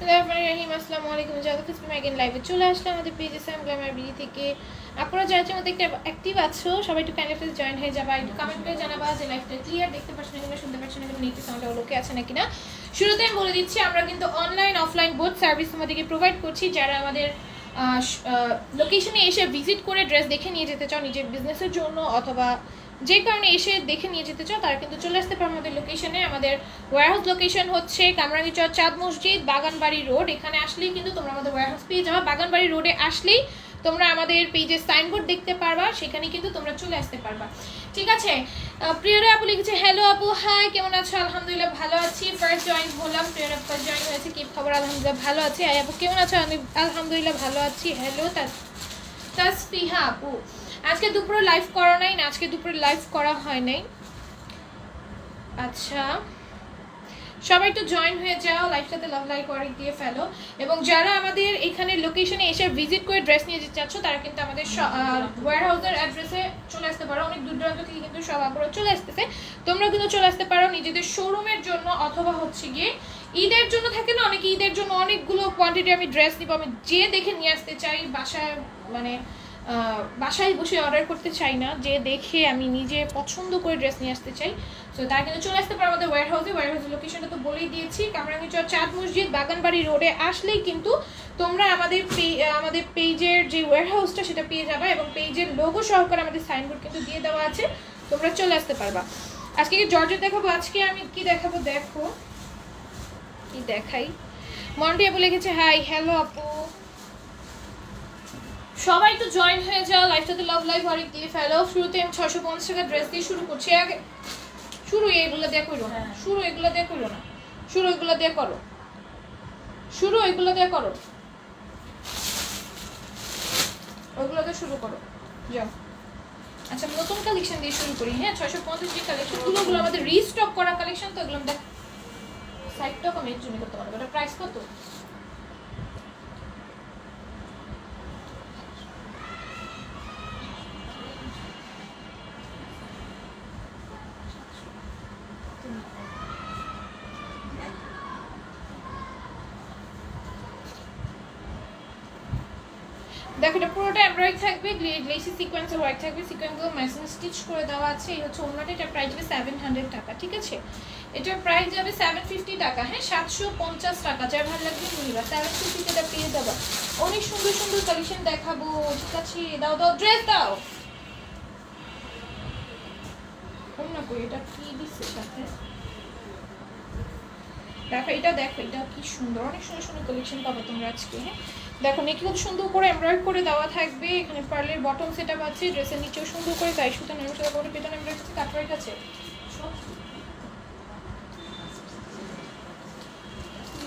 বিসমিল্লাহিররহমানিররহিম। আসসালামু আলাইকুম। জাগতিক ম্যাগাজিন লাইভে চলে আসলাম আমাদের পেজে সাম গ্ল্যামার বিডি থেকে। আপনারা যারা যেমন দেখতে অ্যাক্টিভ আছো সবাই একটু কাইন্ডলি প্লিজ জয়েন হয়ে যাবা, একটু কমেন্ট করে জানাবা যে লাইভটা ক্লিয়ার দেখতে পাচ্ছেন কিনা, শুনতে পাচ্ছেন কিনা, নেটে সাউন্ড ওকে আছে নাকি না। শুরুতে আমি বলে দিচ্ছি আমরা কিন্তু অনলাইন অফলাইন বোথ সার্ভিস তোমাদেরকে প্রোভাইড করছি। যারা আমাদের লোকেশনে এসে ভিজিট করে ড্রেস দেখে নিয়ে যেতে চাও নিজের বিজনেসের জন্য অথবা যে কারণে এসে দেখে নিয়ে যেতে চাও তারা কিন্তু চলে আসতে পারো আমাদের লোকেশনে। আমাদের ওয়্যারহাউস লোকেশন হচ্ছে কামরাঙ্গীচর চাঁদ মসজিদ বাগানবাড়ি রোড। এখানে আসলেই কিন্তু তোমরা আমাদের ওয়্যারহাউস পেয়ে যাবে। বাগানবাড়ি রোডে আসলেই তোমরা আমাদের পেজে সাইনবোর্ড দেখতে পারবা, সেখানে কিন্তু তোমরা চলে আসতে পারবা। ঠিক আছে, প্রিয়রা আপু লিখেছে হ্যালো আপু, হাই কেমন আছো? আলহামদুলিল্লাহ ভালো আছি, ফার্স্ট জয়েন হলাম। প্রিয়রা ফার্স্ট জয়েন হয়েছে, কি খবর? আলহামদুলিল্লাহ ভালো আছি। আই আপু কেমন আছো? আমি আলহামদুলিল্লাহ ভালো আছি। হ্যালো তাসফিহা আপু, আজকে দুপুরে লাইভ করা নাই না? আজকে দুপুরে লাইভ করা হয় নাই। আচ্ছা, সবাই একটু জয়েন হয়ে যাও, লাইভটাতে লাভ লাইক করে দিয়ে ফেলো। এবং যারা আমাদের এখানে লোকেশনে এসে ভিজিট করে ড্রেস নিয়ে যেতে চাচ্ছ তারা কিন্তু আমাদের ওয়্যারহাউসের অ্যাড্রেসে চলে আসতে পারো। অনেক দূর দূরান্ত থেকে কিন্তু সব আপুরা চলে আসতেছে, তোমরা কিন্তু চলে আসতে পারো নিজেদের শোরুমের জন্য অথবা হচ্ছে গিয়ে ঈদের জন্য থাকে না, অনেকে ঈদের জন্য অনেকগুলো কোয়ান্টিটি আমি ড্রেস নিব, আমি যে দেখে নিয়ে আসতে চাই, বাসায় মানে বাসায় বসে অর্ডার করতে চাই না, যে দেখে আমি নিজে পছন্দ করে ড্রেস নিয়ে আসতে চাই। সো তারা কিন্তু চলে আসতে পারো আমাদের ওয়্যারহাউসে। ওয়্যারহাউসের লোকেশনটা তো বলেই দিয়েছি, কামরাঙ্গীচর চাঁদ মসজিদ বাগানবাড়ি রোডে আসলেই কিন্তু তোমরা আমাদের পেজের যে ওয়্যারহাউসটা সেটা পেয়ে যাবে এবং পেজের লোগো সহকারে আমাদের সাইনবোর্ড কিন্তু দিয়ে দেওয়া আছে, তোমরা চলে আসতে পারবা। আজকে কি জর্জেট দেখাবো? আজকে আমি কি দেখাবো দেখো, কি দেখাই। মন্টি আপু লিখেছে হাই, হ্যালো আপু, সবাই একটু জয়েন হয়ে যাও, লাইভটাতে লাভ লাইভ অনেক দিয়ে ফেলো। শুরুতে আমি 650 টাকা ড্রেস দিয়ে শুরু করছি। আগে শুরু এগুলো দিয়ে করো না, শুরু এগুলো দিয়ে করো না, শুরু এগুলো দিয়ে করো, শুরু এগুলো দিয়ে করো, ওইগুলো দিয়ে শুরু করো, যাও। আচ্ছা, নতুন কালেকশন দিয়ে শুরু করি। হ্যাঁ, 650 যে কালেকশনগুলো ওগুলো আমাদের রিস্টক করা কালেকশন, তো এগুলো দেখ সাইটটা কমের জন্য করতে পারবো। এটা প্রাইস কত? দেখো, এটা পুরোটা এমব্রয়ডারি থাকবে, গ্লেসি সিকোয়েন্সের ওয়ার্ক থাকবে, সিকোয়েন্সগুলো মেশিন স্টিচ করে দেওয়া আছে। এই হচ্ছে ওনাটা, এটার প্রাইস যাবে 700 টাকা। ঠিক আছে, এটার প্রাইস যাবে 750 টাকা। হ্যাঁ, 750 টাকা। যার ভালো লাগবে নিবা, 750 টাকা পেয়ে যাবা। অনেক সুন্দর সুন্দর কালেকশন দেখাবো। ঠিক আছে, দাও দাও ড্রেস দাও। না কই, এটা কি দিচ্ছে সাথে? দেখো এটা, দেখো এটা কি সুন্দর, অনেক সুন্দর সুন্দর কালেকশন পাবে তোমরা আজকে। হ্যাঁ দেখো, নেকে খুব সুন্দর করে এমব্রয়ডারি করে দেওয়া থাকবে। এখানে পার্লের বটম সেটআপ আছে, ড্রেসের নিচেও সুন্দর করে তাই সুতা নরম সুতা করে পেটানো এমব্রয়ডারি আছে। কাপড়ের কাছে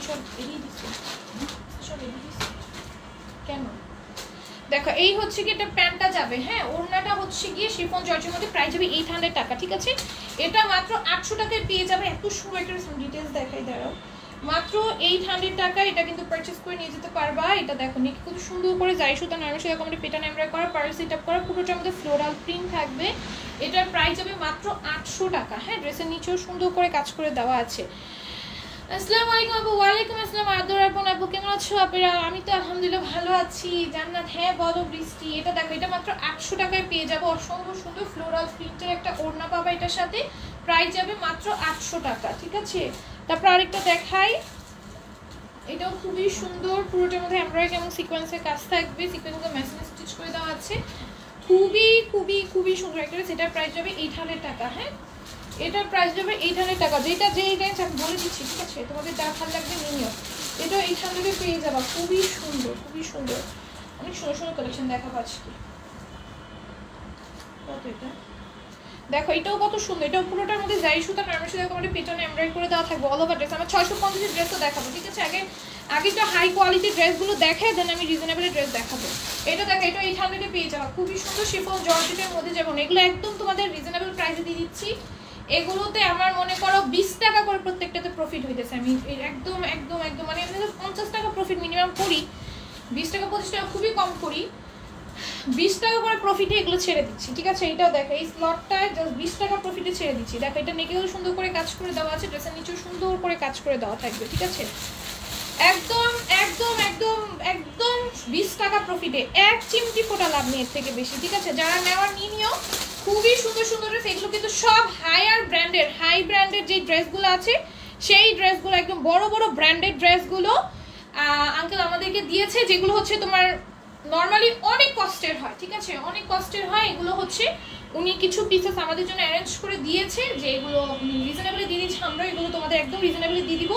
সব এগিয়ে দিচ্ছে, সব এগিয়ে দিচ্ছে কেন? দেখো, এই হচ্ছে কি এটা প্যান্টটা যাবে। হ্যাঁ, ওড়নাটা হচ্ছে গিয়ে শিফন জর্জের মধ্যে, প্রাইস যাবে 800 টাকা। ঠিক আছে, এটা মাত্র 800 টাকায় পেয়ে যাবে। এত সুন্দর একটা ডিটেলস দেখাই, দাঁড়াও। মাত্র 800 টাকা এটা কিন্তু পারচেজ করে নিয়ে যেতে পারবা। এটা দেখো, নিকি খুব সুন্দর করে যাই সুতা নরম সুতা কমপ্লিট পেটানো এমব্রয়ডারি করা, পার্ল সেটআপ করা, পুরোটার মধ্যে ফ্লোরাল প্রিন্ট থাকবে। এটার প্রাইস যাবে মাত্র 800 টাকা। হ্যাঁ, ড্রেসের নিচেও সুন্দর করে কাজ করে দেওয়া আছে। আসসালামু আলাইকুম আপু। ওয়ালাইকুম আসসালাম আদর আপু, কেমন আছো আপনারা? আমি তো আলহামদুলিল্লাহ ভালো আছি। জান্নাত, হ্যাঁ বলো বৃষ্টি। এটা দেখো, এটা মাত্র 800 টাকায় পেয়ে যাবো। অসম্ভব সুন্দর ফ্লোরাল প্রিন্টের একটা ওড়না পাবা এটার সাথে, প্রাইস যাবে মাত্র 800 টাকা। ঠিক আছে, তারপর আরেকটা দেখাই। এটাও খুবই সুন্দর, পুরোটার মধ্যে এমব্রয়ডারি এবং সিকোয়েন্সের কাজ থাকবে, সিকোয়েন্সগুলো মেশিন স্টিচ করে দেওয়া আছে। খুবই খুবই খুবই সুন্দর একটা। সেটার প্রাইস যাবে 800 টাকা। হ্যাঁ, এটার প্রাইস যাবে 800 টাকা। যেটা যেই রেঞ্জ আমি বলে দিচ্ছি, ঠিক আছে, তোমাদের যা ভালো লাগবে নিও। এটা 800-এ পেয়ে যাবা। খুবই সুন্দর, খুবই সুন্দর, অনেক সুন্দর সুন্দর কালেকশন দেখাবো আজকে। কত এটা দেখো, এটাও কত সুন্দর। এটাও পুরোটার মধ্যে যাই সুতা নরম সুতা করে পেটানো এমব্রয়ডারি করে দেওয়া থাকবে। All over dress. আমার 650 ড্রেসও দেখাবো। ঠিক আছে, আগে তো হাই কোয়ালিটির ড্রেসগুলো দেখে দেন আমি রিজনেবল ড্রেস দেখাবো। এটা দেখো, এটা 800-এ পেয়ে যাবা। খুবই সুন্দর শিফন জর্জেটের মধ্যে, যেমন এগুলো একদম তোমাদের রিজনেবল প্রাইসে দিয়ে দিচ্ছি। এগুলোতে আমার মনে করো 20 টাকা করে প্রত্যেকটাতে প্রফিট হইতেছে। আমি একদম একদম একদম মানে আমি 50 টাকা প্রফিট মিনিমাম করি, 20 টাকা 25 টাকা খুবই কম করি। 20 টাকা করে প্রফিটে এগুলো ছেড়ে দিচ্ছি। ঠিক আছে, এটাও দেখো, এই স্লটটায় জাস্ট 20 টাকা প্রফিটে ছেড়ে দিচ্ছি। দেখো, এটা নেকেও সুন্দর করে কাজ করে দেওয়া আছে, ড্রেসের নিচেও সুন্দর করে কাজ করে দেওয়া থাকবে। ঠিক আছে, একদম একদম একদম একদম 20 টাকা প্রফিটে, এক চিমটি ফোটা লাভ নেই এর থেকে বেশি, ঠিক আছে? যারা নেওয়ার নিও, খুবই সুন্দর সুন্দর ড্রেস। এগুলো কিন্তু সব হায়ার ব্র্যান্ডের, হাই ব্র্যান্ডের যে ড্রেসগুলো আছে সেই ড্রেসগুলো, একদম বড় বড় ব্র্যান্ডেড ড্রেসগুলো আঙ্কেল আমাদেরকে দিয়েছে, যেগুলো হচ্ছে তোমার নর্মালি অনেক কস্টের হয়, ঠিক আছে? অনেক কস্টের হয়। এগুলো হচ্ছে উনি কিছু পিসেস আমাদের জন্য অ্যারেঞ্জ করে দিয়েছে, যে এগুলো রিজনেবলি দিয়ে দিচ্ছে। আমরা এগুলো তোমাদের একদম রিজনেবলি দিয়ে দিব,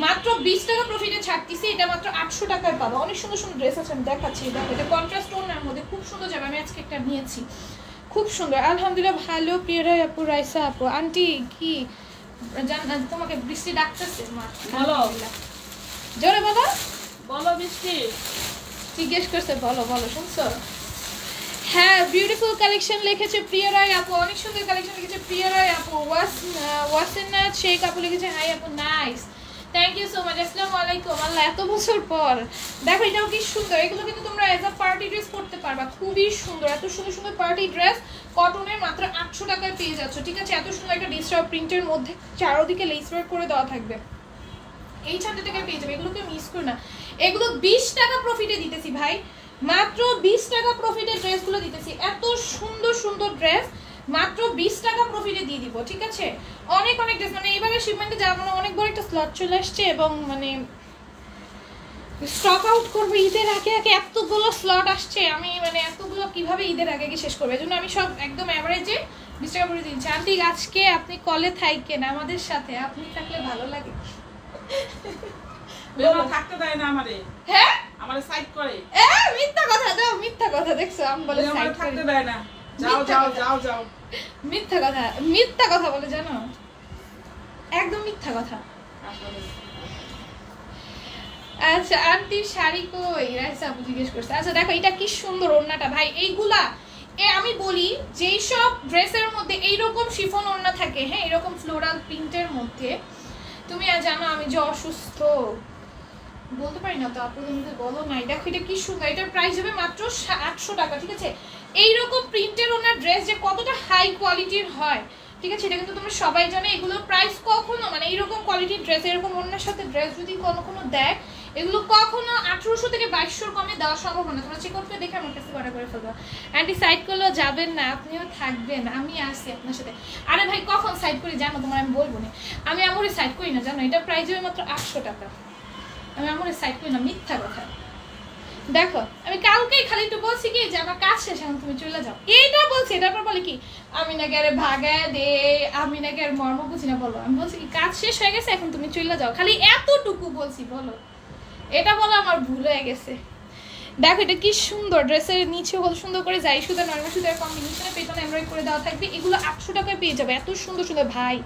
মাত্র 20 টাকা প্রফিটে ছাড়তেছি। এটা মাত্র 800 টাকায় পাবো। অনেক সুন্দর সুন্দর ড্রেস আছে, আমি দেখাচ্ছি। দেখো এটা কন্ট্রাস্ট টোনের মধ্যে খুব সুন্দর যাবে। আমি আজকে একটা নিয়েছি, খুব সুন্দর। আলহামদুলিল্লাহ ভালো। প্রিয়রাই আপু, রাইসা আপু, আন্টি কি তোমাকে বৃষ্টি ডাকতেছে? জোরে বলো, বলো বৃষ্টি জিজ্ঞেস করছে, বলো বলো, শুনছো? হ্যাঁ, বিউটিফুল কালেকশন লিখেছে প্রিয়া রায় আপু, অনেক সুন্দর কালেকশন লিখেছে প্রিয়া রায় আপু। ওয়াসিনা শেখ আপু লিখেছে হাই আপু, nice, thank you so much, আসসালামু আলাইকুম। আল্লাহ, এত বছর পর। দেখো এটাও কি সুন্দর, এগুলো কিন্তু তোমরা এজ আ পার্টি ড্রেস পরতে পারবা, খুবই সুন্দর। এত সুন্দর সুন্দর পার্টি ড্রেস কটনের মাত্র 800 টাকায় পেয়ে যাচ্ছ, ঠিক আছে? এত সুন্দর একটা ডিজিটাল প্রিন্টের মধ্যে চারদিকে লেস ওয়ার্ক করে দেওয়া থাকবে, 800 টাকায় পেয়ে যাবে। এগুলোকে মিস করো না, এগুলো 20 টাকা প্রফিটে দিতেছি ভাই, মাত্র 20 টাকা প্রফিটে ড্রেসগুলো দিতেছি। এত সুন্দর সুন্দর ড্রেস মাত্র 20 টাকা প্রফিটে দিয়ে দিব, ঠিক আছে? অনেক অনেক ড্রেস, মানে এইভাবে শিপমেন্টে যাওয়া মানে অনেক বড় একটা স্লট চলে আসছে, এবং মানে স্টক আউট করবো ঈদের আগে আগে, এতগুলো স্লট আসছে, আমি মানে এতগুলো কিভাবে ঈদের আগে আগে শেষ করবো? এই জন্য আমি সব একদম অ্যাভারেজে 20 টাকা করে দিচ্ছি। আন্টি আজকে আপনি কলে থাকেন আমাদের সাথে, আপনি থাকলে ভালো লাগে। থাকতে দেয় না আমারে, হ্যাঁ আমারে সাইড করে। মিথ্যা কথা দাও, মিথ্যা কথা, দেখছো? আমি বলে সাইড থাকতে দেয় না, যাও যাও যাও যাও, মিথ্যা কথা, মিথ্যা কথা বলে, জানো? একদম মিথ্যা কথা। আচ্ছা, আন্টির শাড়ি কই? রাইসা আপু জিজ্ঞেস করছে। আচ্ছা দেখো এটা কি সুন্দর ওড়নাটা ভাই। এইগুলা আমি বলি, যেই সব ড্রেসের মধ্যে এইরকম শিফন ওড়না থাকে, হ্যাঁ, এরকম ফ্লোরাল প্রিন্টের মধ্যে, তুমি আর জানো আমি যে অসুস্থ, বলতে পারি না তো, আপনাদের বলো নাই। দেখো এটা কি সুন্দর, এটার প্রাইস হবে মাত্র 800 টাকা, ঠিক আছে? এইরকম প্রিন্টের ওনার ড্রেস যে কতটা হাই কোয়ালিটির হয়, ঠিক আছে? এটা কিন্তু তোমরা সবাই জানো। এগুলোর প্রাইস কখনো, মানে এইরকম কোয়ালিটির ড্রেস, এরকম ওনার সাথে ড্রেস যদি কোনো দেয়, এগুলো কখনো 1800 থেকে 2200 কমে দেওয়া সম্ভব না। তোমরা চেক আউট করে দেখে আমার কাছে অর্ডার করে ফেলবো। অ্যান্টি সাইড করলেও যাবেন না, আপনিও থাকবেন, আমি আসছি আপনার সাথে। আরে ভাই কখন সাইড করি জানো? তোমার আমি বলবো না, আমি আমরে সাইড করি না, জানো? এটা প্রাইস হবে মাত্র 800 টাকা। আমি আমরে সাইড করি না, মিথ্যা কথা। দেখো আমি কালকেই খালি একটু বলছি কি যে আমার কাজ শেষ, এখন তুমি চলে যাও, এইটা বলছি। তারপর বলে কি আমি নাকি আরে ভাগায় দে, আমি নাকি আর মর্ম বুঝি না। বলো, আমি বলছি কি কাজ শেষ হয়ে গেছে, এখন তুমি চলে যাও, খালি এতটুকু বলছি। বলো, এটা বলো আমার ভুল হয়ে গেছে। দেখো এটা কি সুন্দর, ড্রেসের নিচে কত সুন্দর করে যাই সুতা নরমাল সুতার কম্বিনেশনে পেছনে এমব্রয়ডারি করে দেওয়া থাকবে। এগুলো 800 টাকায় পেয়ে যাবে, এত সুন্দর সুন্দর ভাই।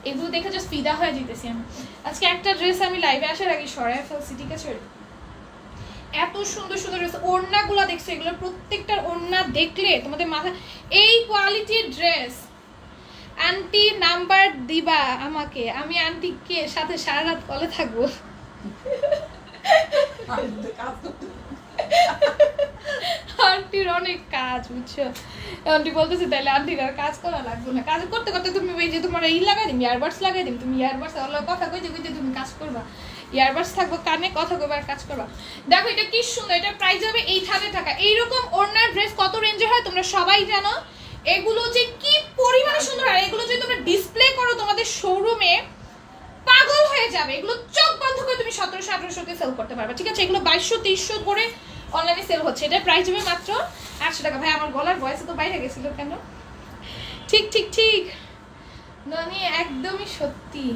এগুলো দেখে জাস্ট ফিদা হয়ে যেতেছি আমি। আজকে একটা ড্রেস আমি লাইভে আসার আগে সরাই ফেলছি, ঠিক আছে? এত সুন্দর সুন্দর ড্রেস, ওড়নাগুলো দেখছো, এগুলো প্রত্যেকটার ওড়না দেখলে তোমাদের মাথা, এই কোয়ালিটির ড্রেস। আন্টি নাম্বার দিবা আমাকে, আমি আন্টিকে সাথে সারা রাত কলে থাকবো। আন্টির অনেক কাজ, বুঝছো? আন্টি বলতেছে তাহলে আন্টির আর কাজ করা লাগবে না, কাজ করতে করতে তুমি ওই যে তোমার এই লাগাই দিম, ইয়ারবাডস লাগাই দিম, তুমি ইয়ারবাডস কথা কইতে কইতে তুমি কাজ করবা, ইয়ারবাডস থাকবো কানে, কথা কইবা আর কাজ করবা। দেখো এটা কি সুন্দর, এটা প্রাইস হবে 800 টাকা। এইরকম ওড়নার ড্রেস কত রেঞ্জে হয় তোমরা সবাই জানো। এগুলো যে কি পরিমাণে সুন্দর, আর এগুলো যদি তোমরা ডিসপ্লে করো তোমাদের শোরুমে, পাগল হয়ে যাবে। এগুলো চোখ বন্ধ করে তুমি 1700-1800 তে সেল করতে পারবে, ঠিক আছে? এগুলো 2200-2300 করে অনলাইনে সেল হচ্ছে। এটা প্রাইস হবে মাত্র 800 টাকা। ভাই আমার গলার ভয়েস তো বাইরে গেছিল কেন? ঠিক ঠিক ঠিক ননি, একদমই সত্যি,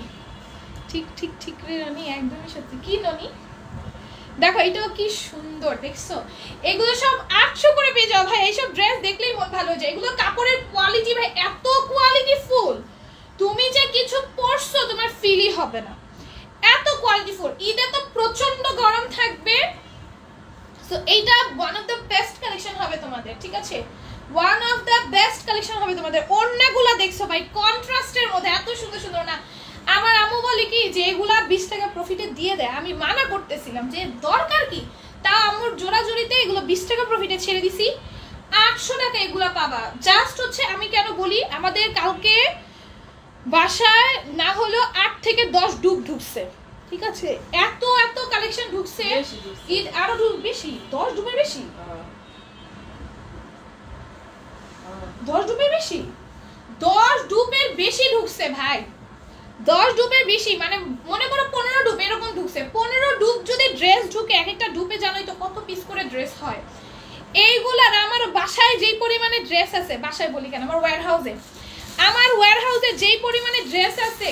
ঠিক ঠিক ঠিক রে ননি, একদমই সত্যি। কি ননি? দেখো এটাও কি সুন্দর, দেখছো? এগুলো সব 800 করে পেয়ে যাও ভাই। এইসব ড্রেস দেখলেই মন ভালো হয়ে যায়। এগুলো কাপড়ের কোয়ালিটি ভাই এত কোয়ালিটি ফুল, তুমি যে কিছু পরছো তোমার ফিলই হবে না, এত কোয়ালিটি ফুল। ঈদে তো প্রচন্ড গরম থাকবে, সো এইটা one of the best collection হবে তোমাদের, ঠিক আছে? One of the best collection হবে তোমাদের। ওড়নাগুলো দেখছো ভাই কন্ট্রাস্টের মধ্যে, এত সুন্দর সুন্দর না। আমার আম্মু বলে কি যে এগুলা 20 টাকা প্রফিটে দিয়ে দেয়, আমি মানা করতেছিলাম যে দরকার কি, তা আম্মুর জোড়াজুড়িতে এগুলো 20 টাকা প্রফিটে ছেড়ে দিছি। 800 টাকা এগুলা পাবা। জাস্ট হচ্ছে আমি কেন বলি, আমাদের কালকে বাসায় না হলেও 8 থেকে 10 ডুব ঢুকছে, ঠিক আছে, এত এত কালেকশন ঢুকছে, বেশি ঢুকছে। ঈদ আরো বেশি, 10 ডুবের বেশি, 10 ডুবের বেশি, 10 ডুবের বেশি ঢুকছে ভাই, 10 ডুবের বেশি, মানে মনে করো 15 ডুব এরকম ঢুকছে। 15 ডুব যদি ড্রেস ঢুকে, এক একটা ডুবে জানোই তো কত পিস করে ড্রেস হয়। এইগুলার আমার বাসায় যেই পরিমাণে ড্রেস আছে, বাসায় বলি কেন, আমার ওয়্যারহাউসে যেই পরিমাণে ড্রেস আছে,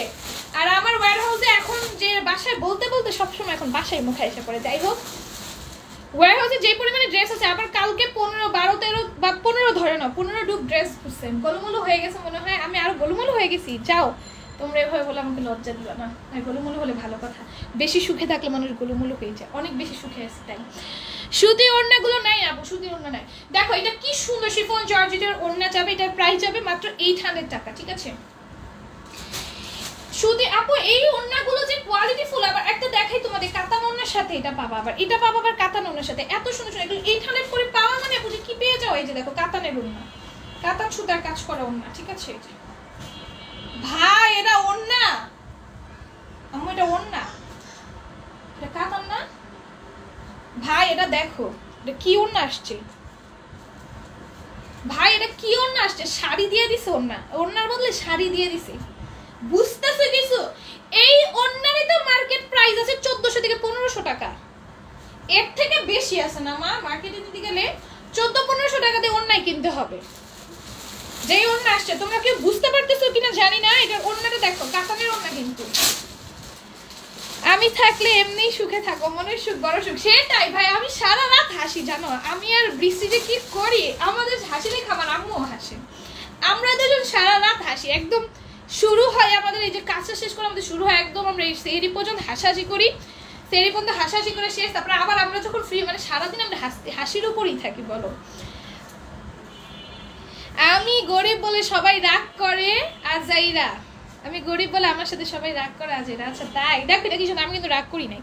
আর আমার ওয়্যারহাউসে এখন যে বাসায় বলতে বলতে সবসময় এখন বাসায় মুখে এসে পড়ে। যাই হোক, ওয়্যারহাউসে যে পরিমাণে ড্রেস আছে, আবার কালকে 15, 12, 13 বা 15 ধরে না, 15 ডুব ড্রেস খুঁজছেন, গোলুমুলু হয়ে গেছে মনে হয়। আমি আরো গোলুমুলু হয়ে গেছি। যাও, তোমরা এভাবে বলে আমাকে লজ্জা দিবা না। আর গোলুমুলু হলে ভালো কথা, বেশি সুখে থাকলে মানুষ গোলুমুলু হয়ে যায়, অনেক বেশি সুখে আছে তাই। সুতি ওড়নাগুলো নাই আপু, সুতি ওড়না নাই। দেখো এটা কি সুন্দর শিফন জর্জেটের ওড়না যাবে, এটার প্রাইস যাবে মাত্র 800 টাকা, ঠিক আছে। সুতি আপু এই ওড়নাগুলো যে কোয়ালিটি ফুল, আবার একটা দেখাই তোমাদের, কাতান ওড়নার সাথে এটা পাবা, আবার এটা পাবা আবার কাতান ওড়নার সাথে, এত সুন্দর সুন্দর। এগুলো 800 করে পাওয়া মানে আপু যে কি পেয়ে যাও। এই যে দেখো কাতানের ওড়না, কাতান সুতার কাজ করা ওড়না, ঠিক আছে। এই যে ভাই এটা ওড়না, আম্মু এটা ওড়না, এটা কাতান না ভাই, এটা দেখো এটা কি ওড়না আসছে ভাই, এটা কি ওড়না আসছে, শাড়ি দিয়ে দিছে, ওড়নার বদলে শাড়ি দিয়ে দিছে, বুঝতেছো কিছু? এই ওড়নারই তো মার্কেট প্রাইস আছে 1400 থেকে 1500 টাকা, এর থেকে বেশি আছে না মা। মার্কেটে দিতে গেলে 1400-1500 টাকা দিয়ে ওড়নাই কিনতে হবে। যেই ওড়না আসছে, তোমরা কি বুঝতে পারতেছো কিনা জানি না, এটার ওড়নাটা দেখো, কাতানের ওড়না কিন্তু। আমি থাকলে এমনি সুখে থাকো, মনের সুখ বড় সুখ, সেটাই ভাই। আমি সারা রাত হাসি জানো, আমি আর বৃষ্টি যে কি করি, আমাদের হাসি দেখে আমার আম্মুও হাসে, আমরা দুজন সারা রাত হাসি। একদম শুরু হয় আমাদের, এই যে কাজটা শেষ করে আমাদের শুরু হয় একদম, আমরা এই সেহরি পর্যন্ত হাসাহাসি করি, সেহরি পর্যন্ত হাসাহাসি করে শেষ। তারপরে আবার আমরা যখন ফ্রি, মানে সারাদিন আমরা হাসির উপরই থাকি বলো। আমি গরিব বলে সবাই রাগ করে, আজাইরা আমি গরিব বলে আমার সাথে সবাই রাগ করে, আজাইরা। আচ্ছা তাই, দেখো এটা কি, আমি কিন্তু রাগ করি নাই।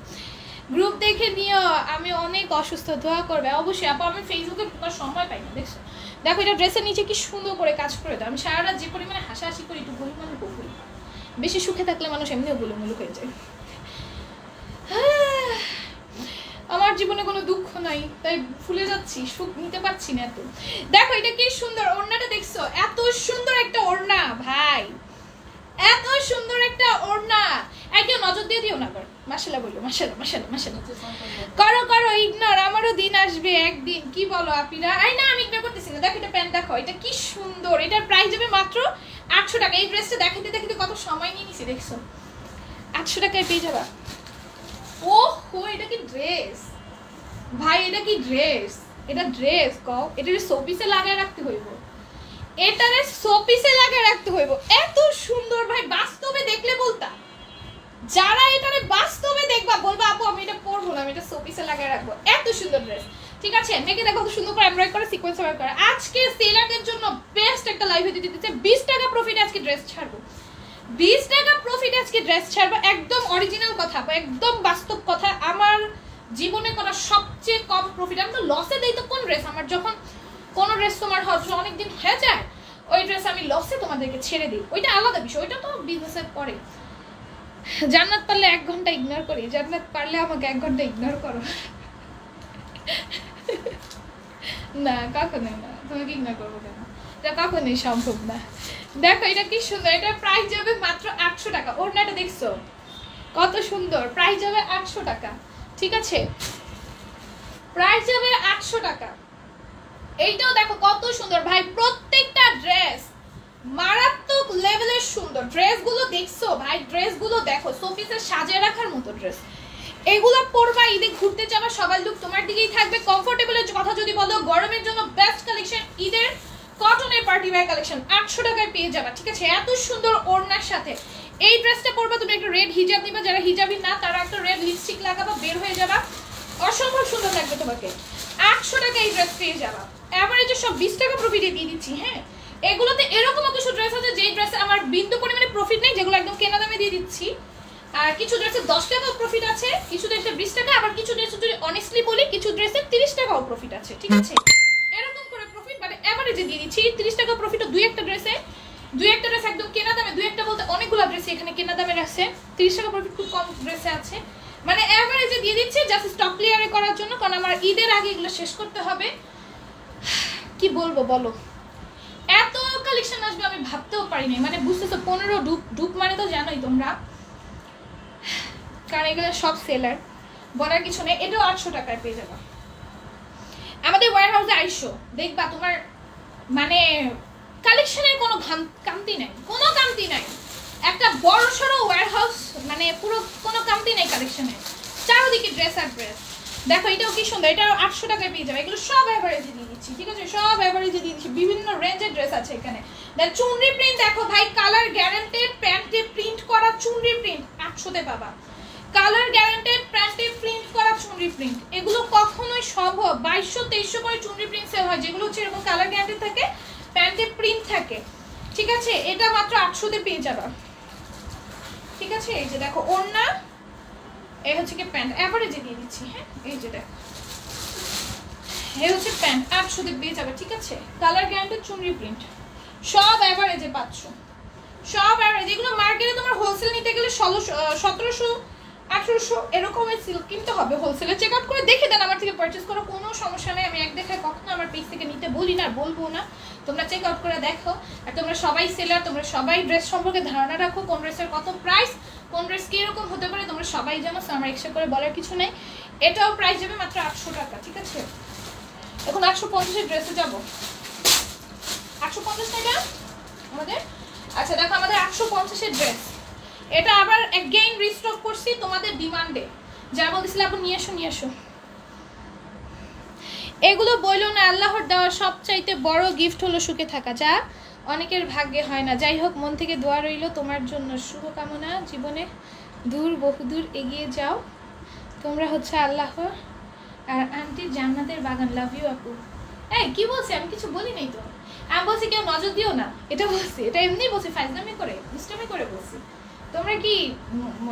গ্রুপ দেখে নিও, আমি অনেক অসুস্থ, দোয়া করবে অবশ্যই আপু। আমি ফেসবুকে ঢোকার সময় পাই না, দেখছো। দেখো এটা ড্রেসের নিচে কি সুন্দর করে কাজ করে দাও। আমি সারা রাত যে পরিমাণে হাসাহাসি করি, একটু গোলুমুলু করি, বেশি সুখে থাকলে মানুষ এমনিও গোলুমুলু হয়ে যায়। আমার জীবনে কোনো দুঃখ নাই, তাই ফুলে যাচ্ছি, সুখ নিতে পারছি না এত। দেখো এটা কি সুন্দর ওড়নাটা, দেখছো এত সুন্দর একটা ওড়না ভাই, এত সুন্দর একটা ওড়না। একদম নজর দিয়ে দিও না, আবার মাশাআল্লাহ বললো, মাশাআল্লাহ মাশাআল্লাহ মাশাআল্লাহ করো করো ইগনোর, আমারও দিন আসবে একদিন। কি বলো আপিরা? আই না, আমি ইগনোর করতেছি না। দেখো এটা প্যান্ট, দেখো এটা কি সুন্দর, এটার প্রাইস যাবে মাত্র 800 টাকা। এই ড্রেসটা দেখাতে দেখাতে কত সময় নিয়ে নিছি, দেখছো। 800 টাকায় পেয়ে যাবা। ওহো এটা কি ড্রেস ভাই, এটা কি ড্রেস, এটা ড্রেস কও, এটা শোপিসে লাগায় রাখতে হইব, এটারে শোপিসে লাগায় রাখতে হইব। এত সুন্দর ভাই, বাস্তবে দেখলে বলতা, যারা এটারে বাস্তবে দেখবা বলবা আপু আমি এটা পরবো না, আমি এটা শোপিসে লাগায় রাখবো। এত সুন্দর ড্রেস, ঠিক আছে। মেয়েকে দেখো কত সুন্দর করে এমব্রয়ডারি করে, সিকোয়েন্স ওয়ার্ক করা। আজকে সেলারদের জন্য বেস্ট একটা লাইভ দিতে দিতে 20 টাকা প্রফিট আজকে ড্রেস ছাড়বো, 20 টাকা প্রফিট আজকে ড্রেস ছাড়বো। একদম অরিজিনাল কথা, একদম বাস্তব কথা। আমার জীবনে করা সবচেয়ে কম প্রফিট। আমি তো লসে দেই তো কোন ড্রেস, আমার যখন কোন ড্রেস তোমার হয়তো অনেকদিন হয়ে যায়, ওই ড্রেস আমি লসে তোমাদেরকে ছেড়ে দিই, ওইটা আলাদা বিষয়, ওইটা তো বিজনেসের পরে। জান্নাত পারলে 1 ঘন্টা ইগনোর করি, জান্নাত পারলে আমাকে 1 ঘন্টা ইগনোর করো না, কখনোই না, তোমাকে ইগনোর করবো কেন, এটা কখনোই সম্ভব না। দেখো এটা কি সুন্দর, এটার প্রাইস যাবে মাত্র 800 টাকা। ওড়নাটা দেখছো কত সুন্দর, প্রাইস যাবে 800 টাকা, ঠিক আছে, প্রাইস যাবে 800 টাকা। এইটাও দেখো কত সুন্দর ভাই, প্রত্যেকটা ড্রেস মারাত্মক লেভেলের সুন্দর। ড্রেসগুলো দেখছো ভাই, ড্রেসগুলো দেখো, শোপিসে সাজিয়ে রাখার মতো ড্রেস। এগুলো পরবা, ঈদে ঘুরতে যাবা, সবার লুক তোমার দিকেই থাকবে। কমফোর্টেবলের কথা যদি বলো, গরমের জন্য বেস্ট কালেকশন ঈদের কটনের পার্টি ওয়্যার কালেকশন 800 টাকায় পেয়ে যাবা, ঠিক আছে। এত সুন্দর ওড়নার সাথে এই ড্রেসটা পরবা, তুমি একটা রেড হিজাব নিবা, যারা হিজাবি না তারা একটা রেড লিপস্টিক লাগাবা, বের হয়ে যাবা, অসম্ভব সুন্দর লাগবে তোমাকে। 800 টাকা এই ড্রেস পেয়ে যাবা। এভারেজে সব 20 টাকা প্রফিটে দিয়ে দিচ্ছি। হ্যাঁ, এগুলোতে এরকম কিছু ড্রেস আছে যেই ড্রেসে আমার বিন্দু পরিমাণে প্রফিট নেই, যেগুলো একদম কেনা দামে দিয়ে দিচ্ছি। আর কিছু ড্রেসে 10 টাকাও প্রফিট আছে, কিছু ড্রেসে 20 টাকা, আবার কিছু ড্রেসে যদি অনেস্টলি বলি কিছু ড্রেসে 30 টাকাও প্রফিট আছে, ঠিক আছে। এরকম করে প্রফিট মানে এভারেজে দিয়ে দিচ্ছি। 30 টাকা প্রফিটও দুই একটা ড্রেসে, দুই একটা ড্রেস একদম কেনা দামে, দুই একটা বলতে অনেকগুলো ড্রেস এখানে কেনা দামের আছে। 30 টাকা প্রফিট খুব কম ড্রেসে আছে, মানে এভারেজে দিয়ে দিচ্ছে জাস্ট স্টক ক্লিয়ারে করার জন্য, কারণ আমার ঈদের আগে এগুলো শেষ করতে হবে। কি বলবো বলো, এত কালেকশন আসবে আমি ভাবতেও পারিনি, মানে বুঝতেছো 15 ডুপ মানে তো জানোই তোমরা, কারণ এগুলো সব সেলার, বলার কিছু নেই। এটাও 800 টাকায় পেয়ে যাবা আমাদের ওয়্যার হাউসে আইসো, দেখবা তোমার মানে কালেকশনের কোনো কামতি নাই, কোনো কামতি নাই। একটা বড় সড়ো ওয়্যার হাউস, মানে পুরো কোনো কামতি নাই কালেকশনের, চারদিকে ড্রেস আর ড্রেস। দেখো এটাও কি সুন্দর, এটা 800 টাকায় পেয়ে যাবে। এগুলো সব এভারেজে দিয়ে দিচ্ছি, ঠিক আছে, সব এভারেজে দিয়ে দিচ্ছি। বিভিন্ন রেঞ্জের ড্রেস আছে এখানে। দেন চুনরি প্রিন্ট দেখো ভাই, কালার গ্যারান্টেড, প্যান্টে প্রিন্ট করা চুনরি প্রিন্ট 800 তে পাবা। কালার গ্যারান্টেড, প্যান্টে প্রিন্ট করা চুনরি প্রিন্ট, এগুলো কখনোই সম্ভব 2200-2300 করে চুনরি প্রিন্ট সেল হয়, যেগুলো হচ্ছে এরকম কালার গ্যারান্টেড থাকে, প্যান্টে প্রিন্ট থাকে, ঠিক আছে। এটা মাত্র 800 তে পেয়ে যাবা, ঠিক আছে। এই যে দেখো ওড়না, এই হচ্ছে কি প্যান্ট, এভারেজে দিয়ে দিচ্ছি, হ্যাঁ এই যে দেখো এই হচ্ছে প্যান্ট, 800 তে পেয়ে যাবে, ঠিক আছে। কালার গ্যারান্টেড চুনরি প্রিন্ট, সব এভারেজে পাচ্ছ, সব এভারেজ। এগুলো মার্কেটে তোমার হোলসেল নিতে গেলে 1700-1800 এরকমের সিল্ক কিনতে হবে হোলসেলে। চেক আউট করে দেখে দেন, আমার থেকে পারচেজ করো, কোনো সমস্যা নেই। আমি এক দেখায় কখনো আমার পেজ থেকে নিতে বলি না, বলবো না। তোমরা চেক আউট করে দেখো। আর তোমরা সবাই সেলার, তোমরা সবাই ড্রেস সম্পর্কে ধারণা রাখো, কোন ড্রেসের কত প্রাইস, কোন ড্রেস কিরকম হতে পারে তোমরা সবাই জানো, আমার এক্সট্রা করে বলার কিছু নেই। এটাও প্রাইস যাবে মাত্র 800 টাকা, ঠিক আছে। এখন 850 ড্রেসে যাবো, 850 টাকা আমাদের। আচ্ছা দেখো আমাদের 850 ড্রেস, এটা আবার এগেইন রিস্টক করছি তোমাদের ডিমান্ডে, যা বলতেছিলে আপু নিয়ে আসো। এগুলো বইলো না, আল্লাহর দেওয়া সবচাইতে বড় গিফট হলো সুখে থাকা, যা অনেকের ভাগ্যে হয় না। যাই হোক, মন থেকে দোয়া রইল তোমার জন্য, শুভকামনা, জীবনে বহুদূর এগিয়ে যাও। তোমরা হচ্ছে আল্লাহ আর আন্টির জান্নাতের বাগান। লাভ ইউ আপু। এই কি বলছি, আমি কিছু বলি নাই তো। আমি বলছি কেউ নজর দিও না, এটা বলছি, এটা এমনি বলছি, ফাইজলামি করে দুষ্টামি করে বলছি। তোমরা কি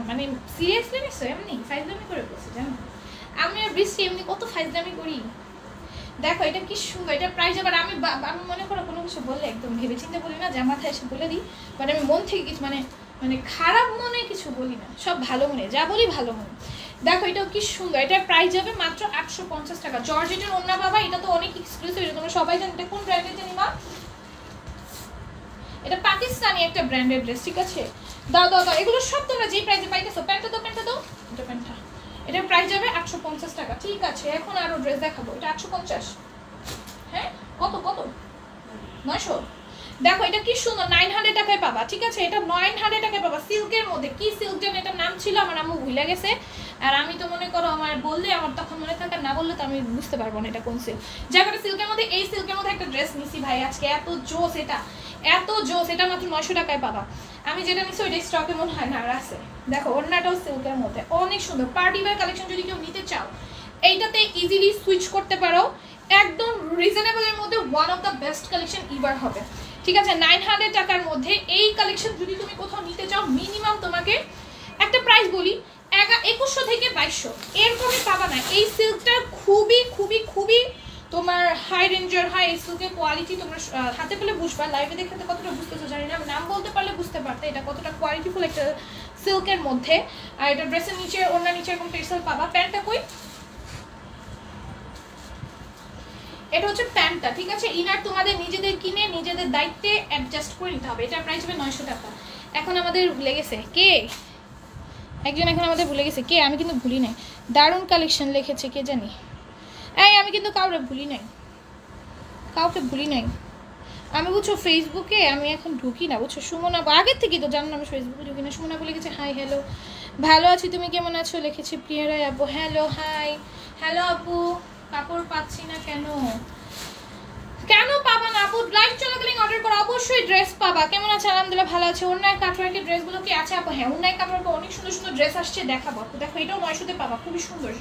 মানে সিরিয়াসলি নিছো? এমনি ফাইজলামি করে বলছি, জানো আমি আর বৃষ্টি এমনি কত ফাইজলামি করি। দেখো এটা কি সুন্দর, এটা প্রাইস আবার আমি মনে করো কোনো কিছু বললে একদম ভেবে চিন্তে বলি না, যা মাথায় এসে বলে দিই, বাট আমি মন থেকে কিছু মানে খারাপ মনে কিছু বলি না, সব ভালো মনে, যা বলি ভালো মনে। দেখো এটাও কি সুন্দর, এটার প্রাইস যাবে মাত্র 850 টাকা। জর্জেটের ওড়না বাবা, এটা তো অনেক এক্সক্লুসিভ, এটা তোমরা সবাই জানো। এটা কোন ব্র্যান্ডের জানি মা, এটা পাকিস্তানি একটা ব্র্যান্ডের ড্রেস, ঠিক আছে। দাও এগুলো সব তোমরা যে প্রাইসে পাইতেছো। প্যান্টটা দাও এটা প্যান্টটা, এটার প্রাইস যাবে 850 টাকা, ঠিক আছে। এখন আরো ড্রেস দেখাবো, এটা 850, হ্যাঁ কত 900। দেখো এটা কি সুন্দর, 900 টাকায় পাবা, ঠিক আছে। এটা 900 টাকায় পাবা, সিল্কের মধ্যে। কি সিল্ক যেন এটার নাম ছিল, আমার আম্মু ভুলে গেছে। আর আমি তো মনে করো আমার বললে আমার তখন মনে থাকে, না বললে তো আমি বুঝতে পারবো না এটা কোন সিল্ক। যাক এটা সিল্কের মধ্যে, এই সিল্কের মধ্যে একটা ড্রেস নিছি ভাই আজকে, এত জোস, এত জোস। এটা মাত্র 900 টাকায় পাবা। আমি যেটা নিছি ওইটা স্টকে মনে হয় না আর আছে। দেখো ওড়নাটাও সিল্কের মধ্যে, অনেক সুন্দর। পার্টি ওয়্যার কালেকশন যদি কেউ নিতে চাও, এইটাতে ইজিলি সুইচ করতে পারো, একদম রিজনেবলের মধ্যে one of the best collection এবার হবে, ঠিক আছে। 900 টাকার মধ্যে এই কালেকশন যদি তুমি কোথাও নিতে চাও, মিনিমাম তোমাকে একটা প্রাইস বলি 2100 থেকে 2200, এর কমে পাবা না। এই সিল্কটা খুবই তোমার হাই রেঞ্জের, হাই সিল্কের কোয়ালিটি। তোমরা হাতে পেলে বুঝবা, লাইভে দেখে কতটা বুঝতেছো জানি না, নাম বলতে পারলে বুঝতে পারতে এটা কতটা কোয়ালিটিফুল একটা সিল্কের মধ্যে। আর এটা ড্রেসের নিচে, অন্য নিচে এরকম টেক্সটাইল পাবা। প্যান্টটা কই, এটা হচ্ছে প্যান্টটা, ঠিক আছে। ইনার তোমাদের নিজেদের কিনে নিজেদের দায়িত্বে অ্যাডজাস্ট করে নিতে হবে। এটার প্রাইস হবে 900 টাকা। এখন আমাদের ভুলে গেছে কে, একজন এখন আমাদের ভুলে গেছে কে, আমি কিন্তু ভুলি নাই। দারুণ কালেকশন লিখেছে কে জানি, এই আমি কিন্তু কাউকে ভুলি নাই। আমি বুঝছো ফেসবুকে আমি এখন ঢুকি না, বুঝছো। সুমনা আগের থেকেই তো জানো আমি ফেসবুকে ঢুকি না। সুমনা বলে গেছে হাই হ্যালো, ভালো আছি, তুমি কেমন আছো লিখেছি প্রিয়া রায় আপু। হ্যালো আপু, কাপড় পাচ্ছি না কেন পাবা না আপু? লাইভ চলাকালীন অর্ডার করো, অবশ্যই ড্রেস পাবা। কেমন আছে? আলহামদুলিল্লাহ ভালো আছে। অন্যায় কাটওয়ার্কের ড্রেসগুলো কি আছে আপু? হ্যাঁ অন্যায় কাটওয়ার্কে অনেক সুন্দর ড্রেস আসছে, দেখাবো আপু। দেখো এটাও 900 পাবা, খুবই সুন্দর,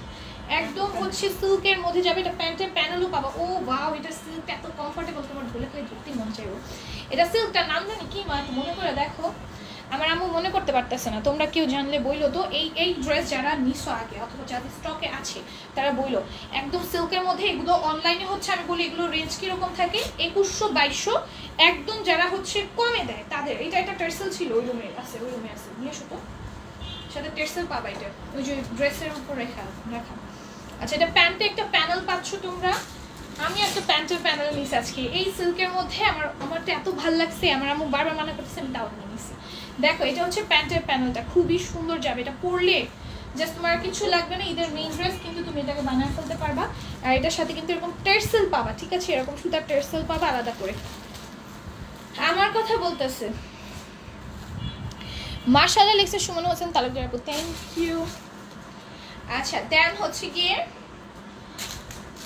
একদম হচ্ছে সিল্কের মধ্যে যাবে। এটা প্যান্টের প্যানেলও পাবা। ও ওয়াও, এটা সিল্ক এত কমফোর্টেবল, তোমার বলে করে ধরতে মন চাইবো। এটা সিল্কটার নাম জানি কি মা, মনে করে দেখো। আমার আম্মু মনে করতে পারতেছে না, তোমরা কেউ জানলে বইলো তো। এই ড্রেস যারা নিছো আগে অথবা যাদের স্টকে আছে তারা বইলো। একদম সিল্কের মধ্যে, এগুলো অনলাইনে হচ্ছে আমি বলি এগুলো রেঞ্জ কিরকম থাকে 2100-2200, একদম যারা হচ্ছে কমে দেয় তাদের। এটা একটা টার্সেল ছিল, ওই রুমে আছে নিয়ে এসো তো, সাথে টার্সেল পাবা এটা ওই যে ড্রেসের উপর রাখা। আচ্ছা, এটা প্যান্টে একটা প্যানেল পাচ্ছ তোমরা। আমি একটা প্যান্টের প্যানেল নিয়েছি আজকে এই সিল্কের মধ্যে। আমার তো এত ভালো লাগছে, আমার আম্মু বারবার মানা করতেছে, আমি তাও নিয়ে নিয়েছি। দেখো এটা হচ্ছে প্যান্টের প্যানেলটা, খুবই সুন্দর যাবে এটা পরলে। জাস্ট তোমার কিছু লাগবে না, ঈদের মেইন ড্রেস, কিন্তু তুমি এটাকে বানায় ফেলতে পারবা। আর এটার সাথে কিন্তু এরকম টার্সেল পাবা, ঠিক আছে, এরকম সুতার টার্সেল পাবা আলাদা করে। আমার কথা বলতেছে মাশাআল্লাহ লিখছে সুমন হোসেন তালুকদার আপু, থ্যাংক ইউ। আচ্ছা দেন হচ্ছে গিয়ে,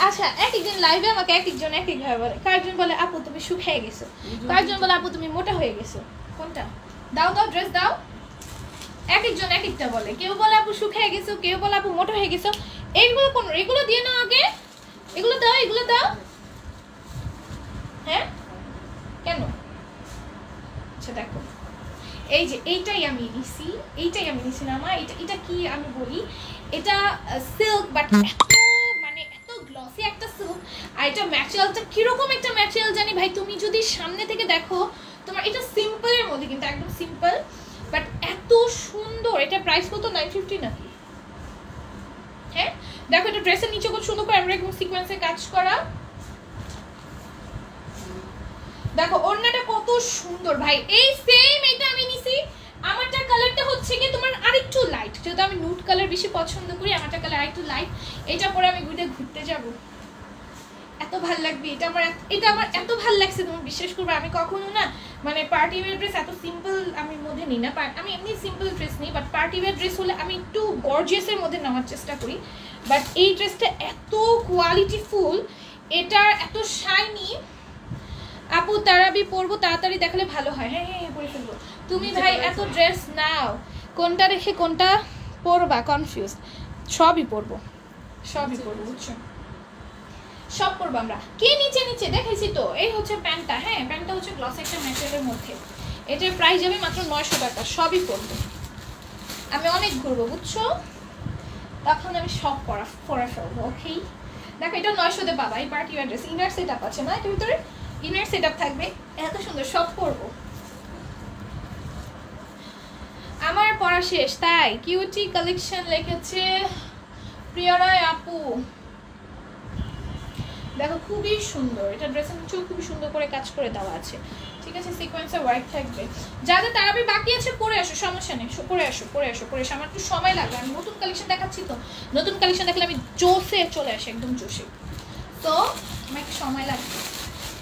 আচ্ছা এক একদিন লাইভে আমাকে এক একজন এক একভাবে বলে। কয়েকজন বলে আপু তুমি শুকিয়ে গেছো, কয়েকজন বলে আপু তুমি মোটা হয়ে গেছো। কোনটা দাও ড্রেস দাও, এক একজন এক একটা বলে। কেউ বলে আপু শুকিয়ে গেছো, কেউ বলে আপু মোটা হয়ে গেছো। এইগুলো কোন, এগুলো দিয়ে নাও আগে, এগুলো দাও। হ্যাঁ কেন? আচ্ছা দেখো এই যে এইটাই আমি নিছি না মা, এটা কি আমি বলি, এটা সিল্ক বাট মানে এত গ্লসি একটা সিল্ক। আর এটা ম্যাটেরিয়ালটা কিরকম একটা ম্যাটেরিয়াল জানি ভাই, তুমি যদি সামনে থেকে দেখো তোমার এটা সিম্পলের মধ্যে, কিন্তু একদম সিম্পল বাট এত সুন্দর। এটা প্রাইস কত? 950 নাকি? হ্যাঁ দেখো এটা ড্রেসের নিচে খুব সুন্দর করে আমরা সিকোয়েন্সে কাজ করা। দেখো ওড়নাটা কত সুন্দর ভাই, এই সেম এটা আমি নিছি। আমারটা কালারটা হচ্ছে কি তোমার আরেকটু লাইট, যেহেতু আমি নুড কালার বেশি পছন্দ করি, আমারটা কালার আরেকটু লাইট। এটা পরে আমি ঘুরতে যাব, এত ভালো লাগবে। এটা আমার এত ভালো লাগছে, তুমি বিশ্বাস করবে আমি কখনো না মানে পার্টি ওয়্যার ড্রেস এত সিম্পল আমি মধ্যে নিই না। আমি এমনি সিম্পল ড্রেস নিই, বাট পার্টি ওয়্যার ড্রেস হলে আমি একটু গর্জিয়াসের মধ্যে নেওয়ার চেষ্টা করি। বাট এই ড্রেসটা এত কোয়ালিটিফুল, এটা এত শাইনি। আপু তারাবি পরবো, তাড়াতাড়ি দেখালে ভালো হয়। হ্যাঁ পরে ফেলবো। তুমি ভাই এত ড্রেস নাও, কোনটা রেখে কোনটা পরবা কনফিউজ। সবই পরবো বুঝছো, সব পরবো আমরা। কে নিচে দেখাইছি তো, এই হচ্ছে প্যান্টটা। হ্যাঁ প্যান্টটা হচ্ছে গ্লস একটা ম্যাটেরিয়ালের মধ্যে, এটার প্রাইস যাবে মাত্র 900 টাকা। সবই পরবো আমি, অনেক ঘুরবো বুঝছো, তখন আমি সব পরা ফেলবো। ওকে দেখো এটা 900 তে পাবা এই party wear dress. Inner set up আছে না এটার ভিতরে, ইনার সেট আপ থাকবে, এত সুন্দর। সব পরবো, আমার পড়া শেষ। তাই কিউটি কালেকশন লিখেছে প্রিয়রায় আপু। দেখো খুবই সুন্দর, এটা ড্রেসের নিচেও খুবই সুন্দর করে কাজ করে দেওয়া আছে, ঠিক আছে, সিকোয়েন্সে ওয়ার্ক থাকবে। যাদের তারাবি বাকি আছে পরে আসো, সমস্যা নেই, পরে আসো। আমার একটু সময় লাগবে, আমি নতুন কালেকশন দেখাচ্ছি তো, নতুন কালেকশন দেখলে আমি জোশে চলে আসি, একদম জোশে, তো আমার একটু সময় লাগবে।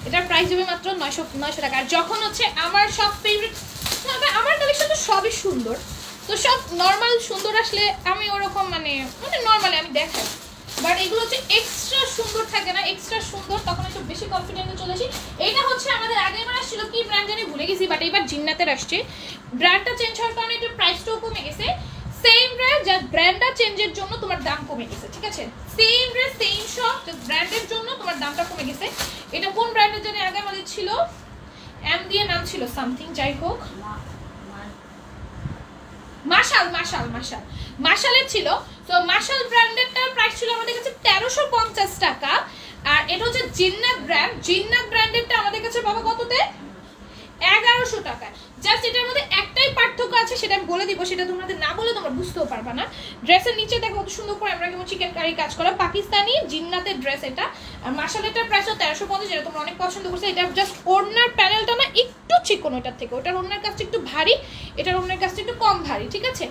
এটার প্রাইস হবে মাত্র 900 টাকা। আর যখন হচ্ছে আমার সব ফেভারিট, আমার কালেকশন তো সবই সুন্দর, তো সব নর্মাল সুন্দর আসলে আমি ওরকম মানে নর্মালি আমি দেখাই, বাট এগুলো হচ্ছে এক্সট্রা সুন্দর থাকে না, এক্সট্রা সুন্দর তখন একটু বেশি কনফিডেন্টে চলে আসি। এইটা হচ্ছে আমাদের আগেরবার আসছিল কি ব্র্যান্ড জানি ভুলে গেছি, বাট এবার জিন্নাতের আসছে। ব্র্যান্ডটা চেঞ্জ হওয়ার কারণে একটু প্রাইসটাও কমে গেছে। সেম ব্র্যান্ড, যা ব্র্যান্ডটা চেঞ্জের জন্য তোমার দাম কমে গেছে, ঠিক আছে, সেম ড্রেস সেম শপ, ব্র্যান্ডের জন্য তোমার দামটা কমে গেছে। এটা কোন ব্র্যান্ডের জানি আগে আমাদের ছিল, এম দিয়ে নাম ছিল সামথিং, যাই হোক মাশালের ছিল। তো মাশাল ব্র্যান্ডেরটার প্রাইস ছিল আমাদের কাছে 1350 টাকা। আর এটা হচ্ছে জিন্নাত ব্র্যান্ডেরটা আমাদের কাছে পাবো কততে? 1100 টাকা। জাস্ট এটার মধ্যে একটাই পার্থক্য আছে, সেটা আমি বলে দিব, সেটা তোমাদের না বলে তোমরা বুঝতেও পারবা না। ড্রেসের নিচে দেখো কত সুন্দর করে আমরা কেমন চিকেন কারি কাজ করা, পাকিস্তানি জিন্নাতের ড্রেস এটা। আর মাশালেরটার প্রাইস 1350, যেটা তোমরা অনেক পছন্দ করছো। এটা জাস্ট ওড়নার প্যানেলটা না একটু চিকন ওটার থেকে, ওটার ওড়নার কাজটা একটু ভারী, এটার ওড়নার কাজটা একটু কম ভারী, ঠিক আছে।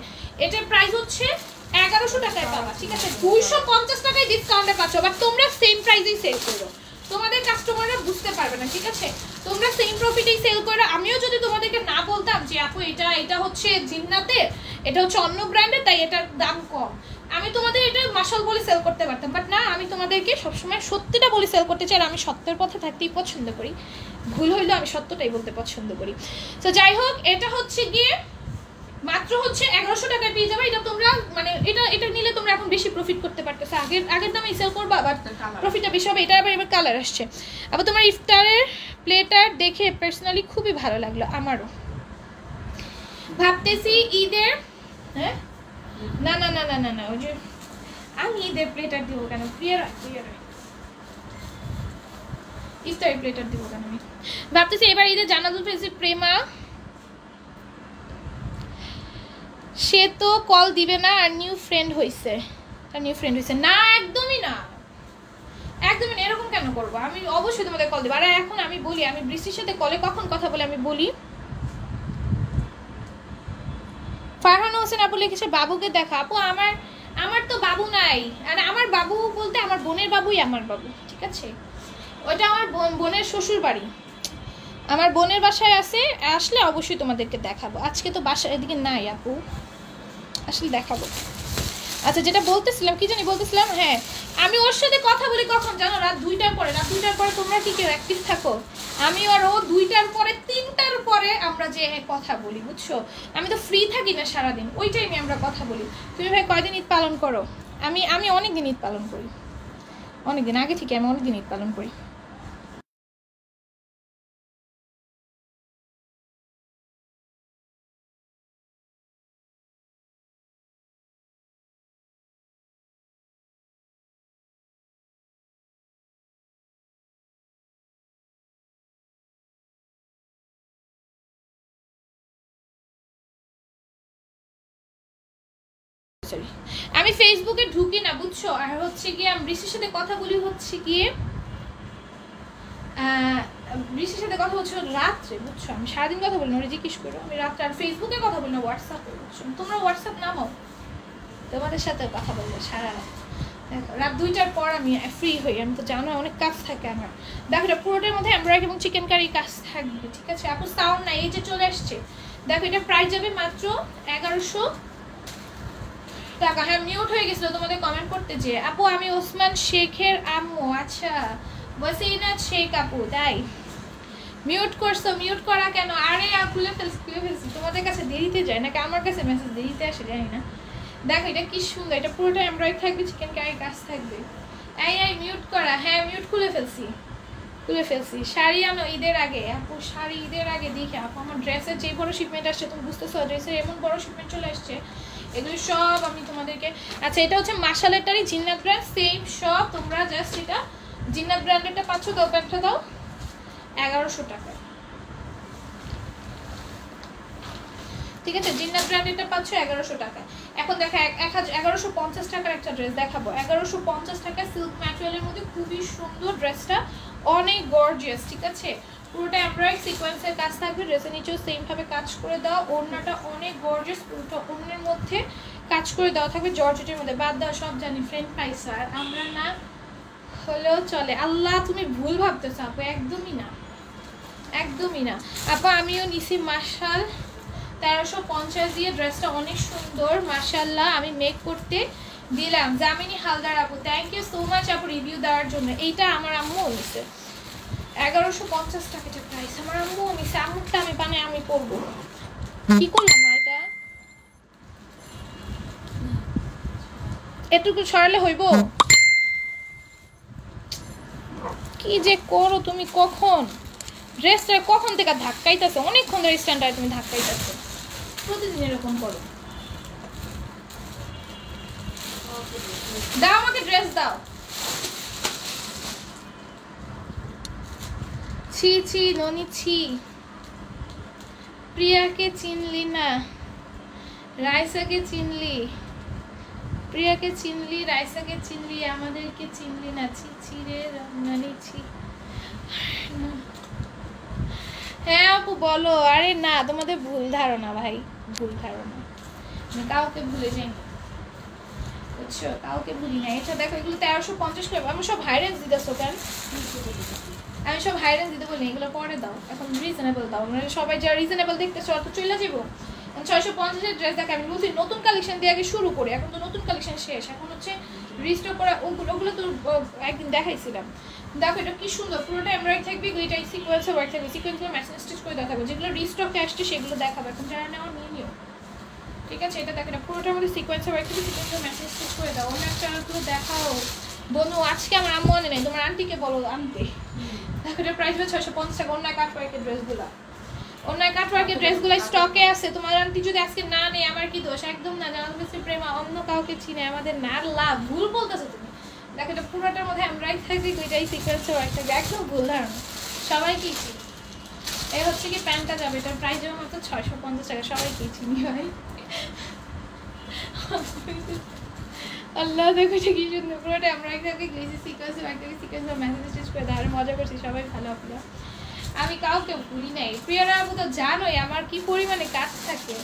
এটার প্রাইস হচ্ছে 1100 টাকায় পাবা, ঠিক আছে, 250 টাকায় ডিসকাউন্টে পাচ্ছ। বাট তোমরা সেম প্রাইসেই সেল করো, তোমাদের কাস্টমাররা বুঝতে পারবে না, ঠিক আছে, তোমরা সেম প্রফিটেই সেল করো। আমিও যদি তোমাদেরকে না বলতাম যে আপু এটা হচ্ছে জিন্নাতের, এটা হচ্ছে অন্য ব্র্যান্ডের, তাই এটার দাম কম, আমি তোমাদের এটা মাশাল বলে সেল করতে পারতাম। বাট না, আমি তোমাদেরকে সবসময় সত্যিটা বলে সেল করতে চাই, আর আমি সত্যের পথে থাকতেই পছন্দ করি, ভুল হইলেও আমি সত্যটাই বলতে পছন্দ করি। তো যাই হোক, এটা হচ্ছে গিয়ে মাত্র হচ্ছে 1100 টাকায় পেয়ে যাবে। এটা তোমরা মানে এটা নিলে তোমরা এখন বেশি প্রফিট করতে পারতেছো, আগের দামে সেল করবা, বাট প্রফিটটা বেশি হবে। এটা এবার কালার আসছে। আবার তোমার ইফতারের প্লেটার দেখে পার্সোনালি খুবই ভালো লাগলো আমারও। ভাবতেছি ঈদের, হ্যাঁ না না না না না না ওই যে আমি ঈদের প্লেটার দিব কেন, প্রিয়ারা ইফতারি প্লেটার দিব কেন আমি ভাবতেছি এবার ঈদের জান্নাতুল ফেসি প্রেমা সে তো কল দিবে না আর নিউ ফ্রেন্ড হইছে না, একদমই না একদমই না, এরকম কেন করবো? আমি অবশ্যই তোমাদের কল দেবো। আর এখন আমি বলি, আমি বৃষ্টির সাথে কলে কখন কথা বলে আমি বলি। ফারহানা হোসেন আপু লিখেছে বাবুকে দেখা। আপু আমার তো বাবু নাই, আর আমার বাবু বলতে আমার বোনের বাবুই আমার বাবু, ঠিক আছে? ওইটা আমার বোনের শ্বশুর বাড়ি, আমার বোনের বাসায় আছে, আসলে অবশ্যই তোমাদেরকে দেখাবো। আজকে তো বাসা এদিকে নাই আপু, আসলে দেখাবো। আচ্ছা যেটা বলতেছিলাম, কি জানি বলতেছিলাম, হ্যাঁ আমি ওর সাথে কথা বলি কখন জানো? রাত 2টার পরে। রাত 2টার পরে তোমরা কি কেউ অ্যাক্টিভ থাকো? আমি আর ও 2টার পরে 3টার পরে আমরা যে কথা বলি, বুঝছো? আমি তো ফ্রি থাকি না সারাদিন, ওই টাইমে আমরা কথা বলি। তুমি ভাই কয়দিন ঈদ পালন করো? আমি অনেকদিন ঈদ পালন করি, অনেকদিন আগে থেকে আমি অনেকদিন ঈদ পালন করি। আমি ফেসবুকে ঢুকি না, বুঝছো? আর হচ্ছে গিয়ে আমি বৃষ্টির সাথে কথা বলি হচ্ছে গিয়ে বৃষ্টির সাথে কথা বলছি রাত্রে, বুঝছো? আমি সারাদিন কথা বলি না, ওরা জিজ্ঞেস করো। আমি রাত্রে আর ফেসবুকে কথা বলি না, হোয়াটসঅ্যাপে, বুঝছো? তোমরা হোয়াটসঅ্যাপ নামাও, তোমাদের সাথে কথা বলবো সারা রাত। দেখো রাত 2টার পর আমি ফ্রি হই, আমি তো জানো অনেক কাজ থাকে আমার। দেখো এটা পুরোটার মধ্যে এমব্রয়ডারি এবং চিকেন কারি কাজ থাকবে, ঠিক আছে? আপু সাউন্ড নাই, এই যে চলে আসছে। দেখো এটা প্রাইস যাবে মাত্র 1100 টাকা। হ্যাঁ মিউট হয়ে গেছিল তোমাদের কমেন্ট করতে যে আপু আমি ওসমান শেখের আম্মু। আচ্ছা ওয়াসিনা শেখ আপু, তাই মিউট করছো? মিউট করা কেন? আরে খুলে ফেলছি। তোমাদের কাছে দেরিতে যায় নাকি আমার কাছে মেসেজ দেরিতে আসে জানি না। দেখো এটা কি সুন্দর, এটা পুরোটা এমব্রয়ডারি থাকবে, চিকেন কারি কাজ থাকবে। এই মিউট করা, হ্যাঁ মিউট খুলে ফেলছি। শাড়ি আনো ঈদের আগে আপু, শাড়ি ঈদের আগে দেখে আপু আমার ড্রেসের যে বড় শিপমেন্ট আসছে, তুমি বুঝতেছো ড্রেসের এমন বড় শিপমেন্ট চলে আসছে, এগুলো সব আমি তোমাদেরকে। আচ্ছা এটা হচ্ছে মাশালেরটারই জিন্নাত ব্র্যান্ড, সেম সব তোমরা জাস্ট এটা জিন্নাত ব্র্যান্ডেরটা পাচ্ছ। দাও প্যান্টটা দাও 1100 টাকা, ঠিক আছে? জিন্নাত ব্র্যান্ডেরটা পাচ্ছ 1100 টাকা। এখন দেখো 1150 টাকার একটা ড্রেস দেখাবো। 1150 টাকা সিল্ক ম্যাটেরিয়ালের মধ্যে খুবই সুন্দর ড্রেসটা, অনেক গর্জিয়াস, ঠিক আছে? পুরোটা এমব্রয়ডারি সিকোয়েন্সের কাজ থাকবে, ড্রেসের নিচেও সেম ভাবে কাজ করে দাও। ওড়নাটা অনেক গর্জিয়াস, পুরোটা ওড়নার মধ্যে কাজ করে দেওয়া থাকবে জর্জেটের মধ্যে। বাদ দাও সব জানি ফ্রেন্ড পাইছো, আর আমরা না হলেও চলে। আল্লাহ তুমি ভুল ভাবতেছো আপু, একদমই না আপু। আমিও নিছি মাশাল 1350 দিয়ে, ড্রেসটা অনেক সুন্দর মাশাল্লাহ। আমি মেক করতে দিলাম জামিনী হালদার আপু, থ্যাংক ইউ সো মাচ আপু রিভিউ দেওয়ার জন্য। এইটা আমার আম্মু নিছে 1150 টাকা প্রাইস, আমার আম্মু নিছে। আম্মুরটা আমি আমি পরবো, কি করলাম এটা? এটুকু ছড়ালে হইব? কি যে করো তুমি, কখন ড্রেসটা কখন থেকে ধাক্কাইতেছে, অনেকক্ষণ ধরে স্ট্যান্ডার্ড তুমি ধাক্কাইতেছো, প্রতিদিন এরকম করো। দাও আমাকে ড্রেস দাও। ছি ননি ছি। প্রিয়াকে চিনলি না, রাইসাকে চিনলি, প্রিয়াকে চিনলি, রাইসাকে চিনলি, আমাদেরকে চিনলি না। ছি রে ননি ছি। হ্যাঁ আপু বলো। আরে না তোমাদের ভুল ধারণা ভাই, ভুল ধারণা, আমি কাউকে ভুলে যাই না, বুঝছো? কাউকে ভুলি না। এটা দেখো এগুলো 1350 করে। আমি সব হাই রেঞ্জ দিতেছো কেন? আমি সব হাই রেঞ্জ দিতে বলি, এগুলো পরে দাও, এখন রিজনেবল দাও। মানে সবাই যা রিজনেবল দেখতেছো অত চলে যাবো। 650-এর ড্রেস দেখে আমি বলছি নতুন কালেকশন দিয়ে আগে শুরু করি, এখন তো নতুন কালেকশন শেষ, এখন হচ্ছে রিস্টক করা। ওগুলো তো একদিন দেখাইছিলাম। দেখো এটা কি সুন্দর, পুরোটা এমব্রয়ডারি থাকবে, এটা সিকোয়েন্সে ওয়ার্ক থাকবে, সিকোয়েন্সগুলো ম্যাচিং স্টিচ করে দেখাবো। যেগুলো রিস্টকে আসছে সেগুলো দেখাবো, এখন যারা নেওয়া নিয়ে নিও, ঠিক আছে? এটা দেখো, এটা পুরোটার মধ্যে সিকোয়েন্সে ওয়ার্ক থাকবে, সিকোয়েন্সগুলো ম্যাচিং স্টিচ করে দাও। অন্য একটা গুলো দেখাও বনু, আজকে আমার আম্মু আনে নাই, তোমার আন্টিকে বলো আনতে। দেখো এটা প্রাইস হবে 650 টাকা। অন্য কাট ওয়ার্কের ড্রেসগুলো অন্য কাটওয়ার্কের ড্রেসগুলো স্টকে আছে, তোমার আন্টি যদি আজকে না নেই আমার কি দোষ? একদম না, জামাল বেশি প্রেমা অন্য কাউকে চিনে আমাদের না লাভ, ভুল বলতেছো তুমি। দেখো এটা পুরোটার মধ্যে এমব্রয়ডারি থাকবে, দুইটাই সিকোয়েন্স ওয়ার্ক থাকবে, একদম ভুল ধারণা, সবাই কি চিনি। এই হচ্ছে কি প্যান্টটা যাবে, এটার প্রাইস যাবে মাত্র 650 টাকা, সবাই কি চিনি ভাই। আল্লাহ দেখো এটা কি সুন্দর, পুরোটা এমব্রয়ডারি থাকবে, গ্লেজি সিকোয়েন্স ওয়ার্ক থাকবে, সিকোয়েন্স আর মেসেজ স্টিচ করে দাও, মজা করছি সবাই, ভালো আপনারা। আমি কাউকে ভুলি নাই, প্রিয়রা আপু তো জানোই আমার কি পরিমাণে কাজ থাকে,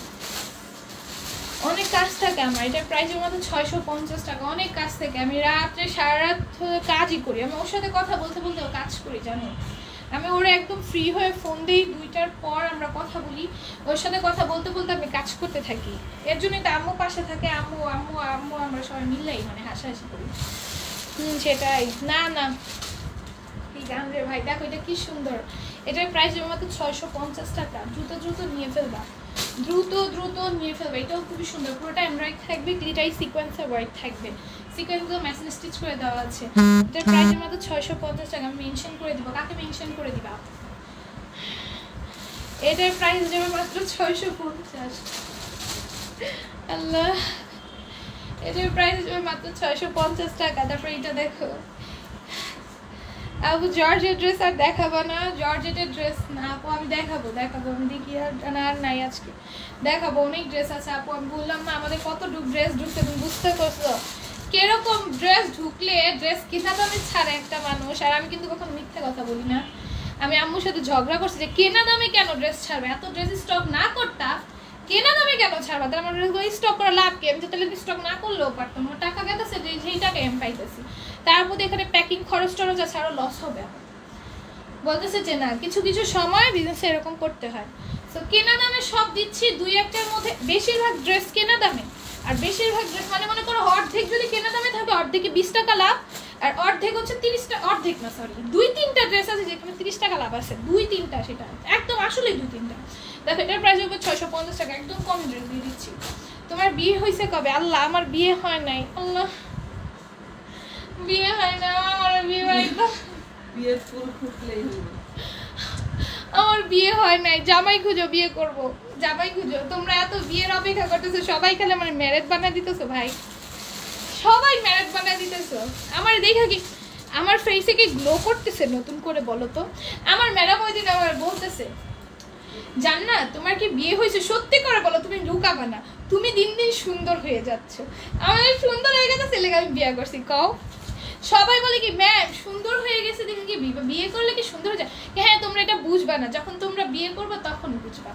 অনেক কাজ থাকে আমার। এটার প্রাইস এর মধ্যে 650 টাকা, অনেক কাজ থাকে। আমি রাত্রে সারা রাত কাজই করি, আমি ওর সাথে কথা বলতে বলতে কাজ করি জানো। আমি ওরা একদম ফ্রি হয়ে ফোন দিই, 2টার পর আমরা কথা বলি, ওর সাথে কথা বলতে বলতে আমি কাজ করতে থাকি। এর জন্যই তো আম্মু পাশে থাকে, আম্মু আম্মু আম্মু আমরা সবাই মিললেই মানে হাসাহাসি করি। সেটাই না না কি গান রে ভাই, দেখো এটা কি সুন্দর, এটার প্রাইস এর মাত্র 650 টাকা। দ্রুত দ্রুত নিয়ে ফেলবা, দ্রুত দ্রুত নিয়ে ফেলবা। এটাও খুবই সুন্দর, পুরোটা এমব্রয়ডারি থাকবে, গ্লিটারি সিকোয়েন্সের ওয়ার্ক থাকবে, সিকোয়েন্সগুলো মেশিন স্টিচ করে দেওয়া আছে। এটার প্রাইস এর মাত্র 650 টাকা। আমি মেনশন করে দিব, কাকে মেনশন করে দিবা? এটার প্রাইস যাবে মাত্র 650। আল্লাহ, এটার প্রাইস যাবে মাত্র 650 টাকা। তারপর এটা দেখো আপু, জর্জের ড্রেস আর দেখাবো না? জর্জেটের ড্রেস না আপু, আমি দেখাবো আমি দেখি, আর নাই আজকে দেখাবো, অনেক ড্রেস আছে আপু। আমি বললাম না আমাদের কত ড্রেস ঢুকছে, তুমি বুঝতে পারছো কিরকম ড্রেস ঢুকলে ড্রেস কেনা দামে ছাড়ে একটা মানুষ। আর আমি কিন্তু কখনো মিথ্যা কথা বলি না, আমি আম্মুর সাথে ঝগড়া করছি যে কেনা দামে কেন ড্রেস ছাড়বে, এত ড্রেস স্টক না করতাম, কেনা দামে কেন ছাড়বা? তাহলে আমার ড্রেসগুলো স্টক করা লাভ কি? আমি তো তাহলে স্টক না করলেও পারতাম, আমার টাকা গেছে যেই টাকা আমি পাইতেছি, তার মধ্যে এখানে প্যাকিং খরচ টরচ আছে, আরো লস হবে। বলতেছে যে না, কিছু কিছু সময় বিজনেসে এরকম করতে হয়। সো কেনা দামে সব দিচ্ছি, 2-1টার মধ্যে বেশিরভাগ ড্রেস কেনা দামে। আর বেশিরভাগ ড্রেস মানে মনে করো অর্ধেক যদি কেনা দামে থাকে, অর্ধেকে 20 টাকা লাভ, আর অর্ধেক হচ্ছে 30 টাকা, অর্ধেক না সরি 2-3টা ড্রেস আছে যেখানে 30 টাকা লাভ আছে, 2-3টা, সেটা একদম আসলে 2-3টা। দেখো এটার প্রাইস হবে 650 টাকা, একদম কম ড্রেস দিয়ে দিচ্ছি। তোমার বিয়ে হয়েছে কবে? আল্লাহ আমার বিয়ে হয় নাই, আল্লাহ বিয়ে হয় না আমার, বিয়ে হয় না, বিয়ের ফুল ফুটলেই হলো। আমার বিয়ে হয় নাই, জামাই খুঁজো, বিয়ে করব, জামাই খুঁজো। তোমরা এত বিয়ের অপেক্ষা করতেছো, সবাই খালি আমার ম্যারেজ বানিয়ে দিতেছো ভাই, সবাই ম্যারেজ বানিয়ে দিতেছো। আমার দেখা কি আমার ফেসে কি গ্লো করতেছে নতুন করে বলো তো? আমার ম্যাডাম ওই দিন আমার বলতেছে, জান্নাত তোমার কি বিয়ে হয়েছে? সত্যি করে বলো, তুমি লুকাবা না, তুমি দিন দিন সুন্দর হয়ে যাচ্ছ। আমাদের সুন্দর হয়ে গেছে ছেলেকে আমি বিয়ে করছি, কও। সবাই বলে কি ম্যাম সুন্দর হয়ে গেছে দেখে কি বিয়ে করলে কি সুন্দর হয়ে যায়? হ্যাঁ, তোমরা এটা বুঝবা না, যখন তোমরা বিয়ে করবে তখন বুঝবা।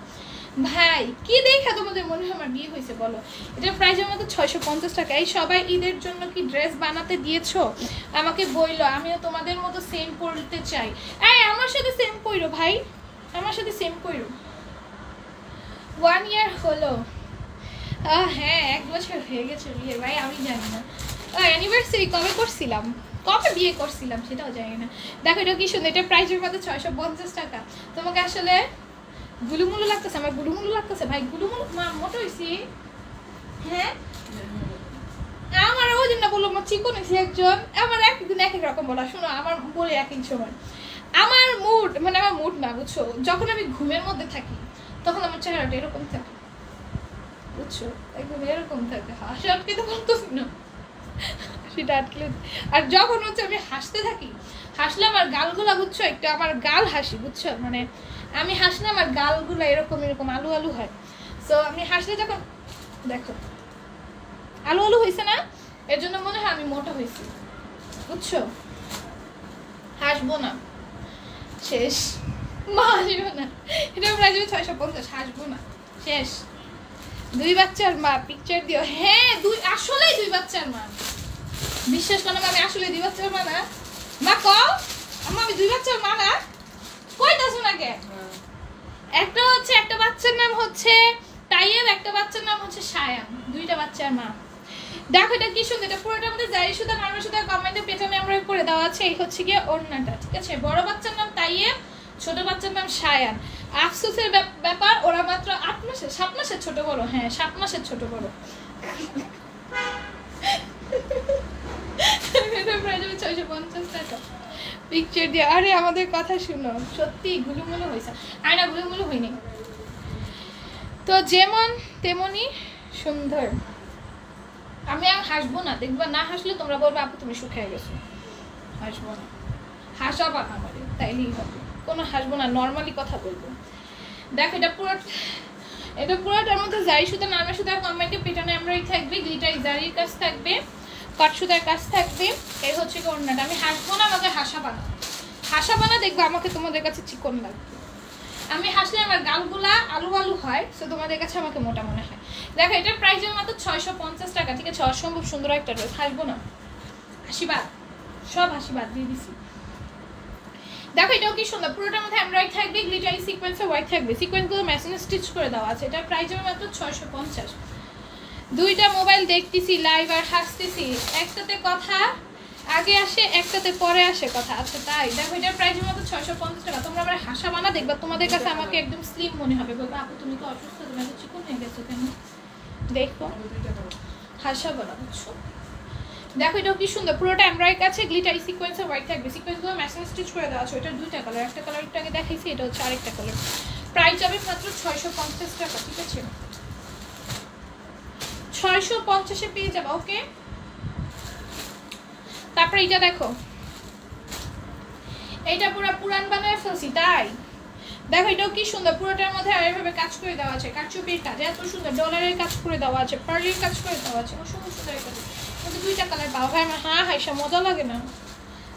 ভাই কি দেখা তোমাদের মনে হয় আমার বিয়ে হয়েছে বলো? এটার প্রাইস আমাদের 650 টাকা। এই সবাই ঈদের জন্য কি ড্রেস বানাতে দিয়েছো? আমাকে বইলো, আমিও তোমাদের মতো সেম পরতে চাই। এই আমার সাথে সেম পরো ভাই, আমার সাথে সেম পরো। 1 ইয়ার হলো, হ্যাঁ 1 বছর হয়ে গেছে বিয়ে ভাই, আমি জানি না অ্যানিভার্সারি কবে করছিলাম, কবে বিয়ে করছিলাম সেটাও জানি না। দেখো এটা কি সুন্দর, এটা প্রাইসের মধ্যে 650 টাকা। তোমাকে আসলে গুলুমুলু লাগতেছে, আমার গুলুমুলু লাগতেছে ভাই, গুলুমুলু মা মোটো হইছি। হ্যাঁ আমার ওই দিন না বললো আমার চিকন হয়েছে একজন, আমার একদিন এক এক রকম বলা, শোনো আমার বলে এক এক সময় আমার মুড, মানে আমার মুড না বুঝছো, যখন আমি ঘুমের মধ্যে থাকি তখন আমার চেহারাটা এরকম থাকে বুঝছো, একদম এরকম থাকে, হাসি আটকে তো বলতেছি না সেটা আটকে। আর যখন হচ্ছে আমি হাসতে থাকি, হাসলে আমার গালগুলা বুঝছো একটু, আমার গাল হাসি বুঝছো, মানে আমি হাসলে আমার গালগুলা এরকম এরকম আলু আলু হয়। সো আমি হাসলে যখন দেখো আলু আলু হয়েছে না, এর জন্য মনে হয় আমি মোটা হয়েছি বুঝছো। হাসবো না, শেষ, মা হাসবো না, এটা প্রাইস 650, হাসবো না, শেষ। 2 বাচ্চার মা, পিকচার দিও। হ্যাঁ আসলেই 2 বাচ্চার মা, বিশ্বাস করো আমি আসলে 2 বাচ্চার মা না। মা কও আম্মা আমি 2 বাচ্চার মা না, কইতাছো না কে? একটা হচ্ছে, একটা বাচ্চার নাম হচ্ছে তাইয়েব, একটা বাচ্চার নাম হচ্ছে সায়ান, 2টা বাচ্চার মা। দেখো এটা কি সুন্দর, এটা পুরোটার মধ্যে জারি সুতা নরমাল সুতা কম্বাইন্ডে পেটানো আমরা করে দেওয়া আছে। এই হচ্ছে গিয়ে ওড়নাটা, ঠিক আছে। বড় বাচ্চার নাম তাইয়েব, ছোট বাচ্চার নাম সায়ান। আফসোসের ব্যাপার ওরা মাত্র 8 মাসের 7 মাসের ছোট বড়, হ্যাঁ 7 মাসের ছোট বড়। এটা প্রাইস 650 টাকা। পিকচার দিয়ে, আরে আমাদের কথা শুনো, সত্যি গুলুমুলু হয়েছে, আয়না গুলুমুলু হয়নি। তো যেমন তেমনই সুন্দর। আমি আর হাসবো না, দেখবা না হাসলে তোমরা বলবে আপু তুমি শুকিয়ে গেছো। হাসবো না, হাসাবা আমারে তাইলেই হবে। কোনো হাসবো না, নর্মালি কথা বলবো। দেখো এটা পুরোটার মধ্যে জারি সুতা, নামের সুতা কম্বাইন্ডে পেটানো এমব্রয়ডারি থাকবে, গ্লিটার জারির কাজ থাকবে, কাট সুতার কাজ থাকবে। এই হচ্ছে কি ওড়নাটা। আমি হাসবো না, আমাকে হাসাবা না, দেখবো আমাকে তোমাদের কাছে চিকন লাগবে। আমি হাসলে আমার গালগুলা আলু আলু হয়, সো তোমাদের কাছে আমাকে মোটা মনে হয়। দেখো এটার প্রাইস মাত্র 650 টাকা, ঠিক আছে? অসম্ভব সুন্দর একটা ড্রেস। হাসবো না, হাসিবাদ, সব হাসিবাদ দিয়ে দিছি। দেখো এটাও কি সুন্দর, পুরোটার মধ্যে এমব্রয়ডারি থাকবে, গ্লিটারি সিকোয়েন্সে ওয়ার্ক থাকবে, সিকোয়েন্সগুলো মেশিন স্টিচ করে দেওয়া আছে। এটার প্রাইস মাত্র 650। দুইটা মোবাইল দেখতেছি লাইভ আর হাসতেছি, একটাতে কথা আগে আসে, একটাতে পরে আসে কথা। আচ্ছা তাই? দেখো এটার প্রাইস মাত্র 650 টাকা। তোমরা আবার হাসাবা না, দেখবা তোমাদের কাছে আমাকে একদম স্লিম মনে হবে। বলবো আপু তুমি তো অসুস্থ, তুমি এত চিকন হয়ে গেছো কেন? দেখো হাসাবা না, বুঝছো? দেখো এটাও কি সুন্দর, পুরোটা এমব্রয়ডারি কাছে, গ্লিটারি সিকোয়েন্সে ওয়ার্ক থাকবে, সিকোয়েন্সগুলো মেশিন স্টিচ করে দেওয়া আছে। এটার দুইটা কালার, একটা কালার একটু আগে দেখাইছি, এটা হচ্ছে আরেকটা কালার। প্রাইস যাবে মাত্র 650 টাকা, ঠিক আছে? 650-এ পেয়ে যাবে। ওকে, তারপরে এটা দেখো, এইটা পুরো পুরান বানায় ফেলছি তাই। দেখো এটাও কি সুন্দর, পুরোটার মধ্যে আরেকভাবে কাজ করে দেওয়া আছে, কারচুপির কাজ, এত সুন্দর ডলারের কাজ করে দেওয়া আছে, পার্লের কাজ করে দেওয়া আছে, সুন্দর সুন্দর কাজ। কিন্তু দুইটা কালার পাও ভাই, আমার হাসা মজা লাগে না।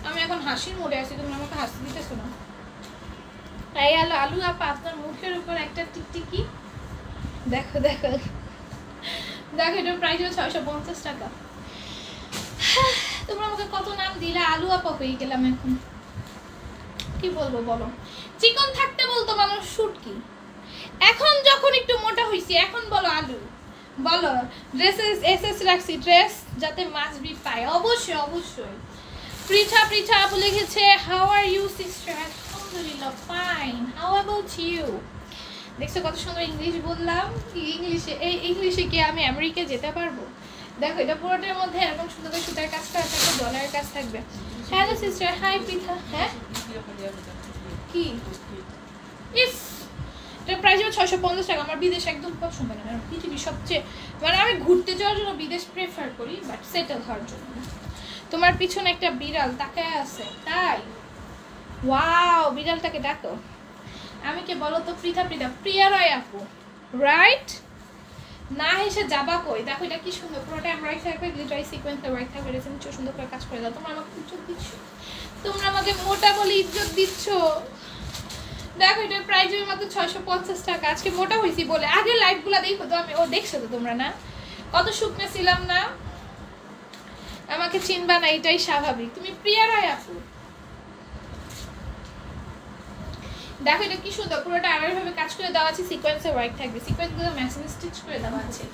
আমি এখন হাসির মোড়ে আছি, তুমি আমাকে হাসতে দিতেছো না। তাই আলু আপা আপনার মুখের উপর একটা টিকটিকি। দেখো দেখো দেখো, এটার প্রাইস হচ্ছে 650 টাকা। তোমরা আমাকে কত নাম দিলে, আলু আপা হয়ে গেলাম এখন। কি বলবো বলো? চিকন থাকতে বলতো মানুষ শুটকি, এখন যখন একটু মোটা হইছি এখন বলো আলু। বলো ড্রেসেস এসএস রাখছি, ড্রেস যাতে মাছ বি পায়। অবশ্যই অবশ্যই। পৃথা আপু লিখেছে হাউ আর ইউ সিস্টার? আলহামদুলিল্লাহ ফাইন, হাউ অ্যাবাউট ইউ? দেখছো কত সুন্দর ইংলিশ বললাম। ইংলিশে কি আমি আমেরিকা যেতে পারবো? দেখো এটা পুরোটার মধ্যে এরকম সুন্দর করে সুতার কাজ করা থাকবে, ডলারের কাজ থাকবে। Hello sister, hi Pritha. হ্যাঁ কি ইস, এটার প্রাইস হচ্ছে 650 টাকা। আমার বিদেশ একদম পছন্দ না, পৃথিবীর সবচেয়ে মানে আমি ঘুরতে যাওয়ার জন্য বিদেশ প্রেফার করি, বাট সেটেল হওয়ার জন্য। তোমার পিছনে একটা বিড়াল তাকায় আছে তাই? ওয়াও, বিড়ালটাকে ডাকো। আমি কে বলো তো? প্রিয়া রায় আপু, রাইট? না হেসে যাবা কই? দেখো এটা কি সুন্দর, পুরোটা এমব্রয়ডারি থাকবে, গ্লিটারি সিকোয়েন্সে ওয়ার্ক থাকবে, রেসিং সুন্দর করে কাজ করে দাও। তোমরা আমাকে ইজ্জত দিচ্ছ, তোমরা আমাকে মোটা বলে ইজ্জত দিচ্ছ। দেখো এটার প্রাইস হবে মাত্র 650 টাকা। আজকে মোটা হয়েছি বলে, আগে লাইভগুলো দেখো তো আমি, ও দেখছো তো তোমরা না কত শুকনো ছিলাম না? আমাকে চিনবা না, এটাই স্বাভাবিক। তুমি প্রিয়া রায় আপু। দেখো এটা কি সুন্দর, পুরোটা আড়াইভাবে কাজ করে দেওয়া আছে, সিকোয়েন্সে ওয়ার্ক থাকবে, সিকোয়েন্সগুলো মেশিন স্টিচ করে দেওয়া আছে,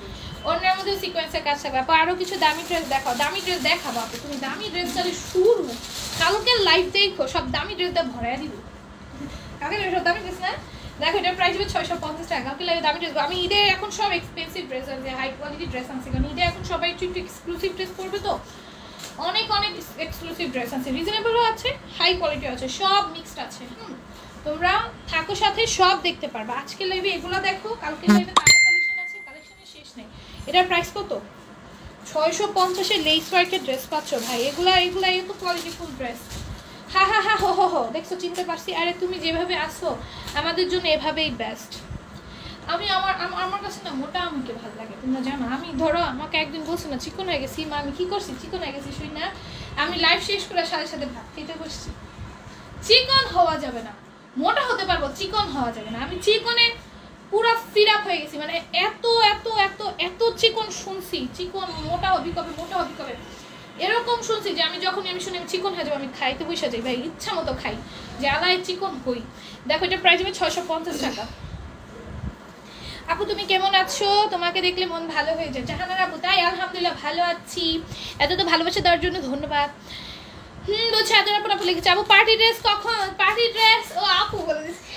অন্যের মধ্যে সিকোয়েন্সের কাজ থাকবে। আপু আরো কিছু দামি ড্রেস দেখাও। দামি ড্রেস দেখাবো আপু, তুমি দামি ড্রেস তাহলে শুরু। কালকে লাইভ দেখো, সব দামি ড্রেস দিয়ে ভরাই দিব। কালকে সব দামি ড্রেস না? দেখো এটার প্রাইস হবে 650 টাকা। কালকে লাইভে দামি ড্রেস। আমি ঈদে এখন সব এক্সপেন্সিভ ড্রেস আছে, হাই কোয়ালিটি ড্রেস আনছি, কারণ ঈদে এখন সবাই একটু এক্সক্লুসিভ ড্রেস পরবে, তো অনেক অনেক এক্সক্লুসিভ ড্রেস আছে, রিজনেবলও আছে, হাই কোয়ালিটিও আছে, সব মিক্সড আছে। তোমরা থাকো সাথে, সব দেখতে পারবা। আজকে লাইভে এগুলো দেখো, কালকে লাইভে তারও কালেকশন আছে, কালেকশনের শেষ নেই। এটার প্রাইস কত? 650-এ লেস ওয়ার্কের ড্রেস পাচ্ছ ভাই। এগুলা এত কোয়ালিটিফুল ড্রেস। হা হা হা হো, দেখছো চিনতে পারছি। আরে তুমি যেভাবে আসো আমাদের জন্য এভাবেই বেস্ট। আমি আমার কাছে না মোটা আমাকে ভালো লাগে, তোমরা জানো। আমি ধরো আমাকে একদিন বলছো না চিকন হয়ে গেছি, মা আমি কি করছি? চিকন হয়ে গেছি শুই না, আমি লাইভ শেষ করে সাথে সাথে ভাত খেতে বসছি। চিকন হওয়া যাবে না, মোটা হতে পারবো, চিকন হওয়া যাবে না। আমি চিকনে পুরো ফিড আপ হয়ে গেছি, মানে এত এত এত এত চিকন শুনছি, চিকন মোটা হবি কবে এরকম শুনছি যে আমি যখন আমি শুনি আমি চিকন হয়ে যাবো, আমি খাইতে বসে যাই ভাই, ইচ্ছা মতো খাই, যে আলায় চিকন হই। দেখো এটা প্রাইস হবে 650 টাকা। আপু তুমি কেমন আছো? তোমাকে দেখলে মন ভালো হয়ে যায়। জাহানার আপু, তাই আলহামদুলিল্লাহ ভালো আছি, এত তো ভালোবাসা দেওয়ার জন্য ধন্যবাদ। বলছি এত আপু লিখেছে আপু পার্টি ড্রেস কখন? পার্টি ড্রেস ও আপু বলে দিচ্ছি,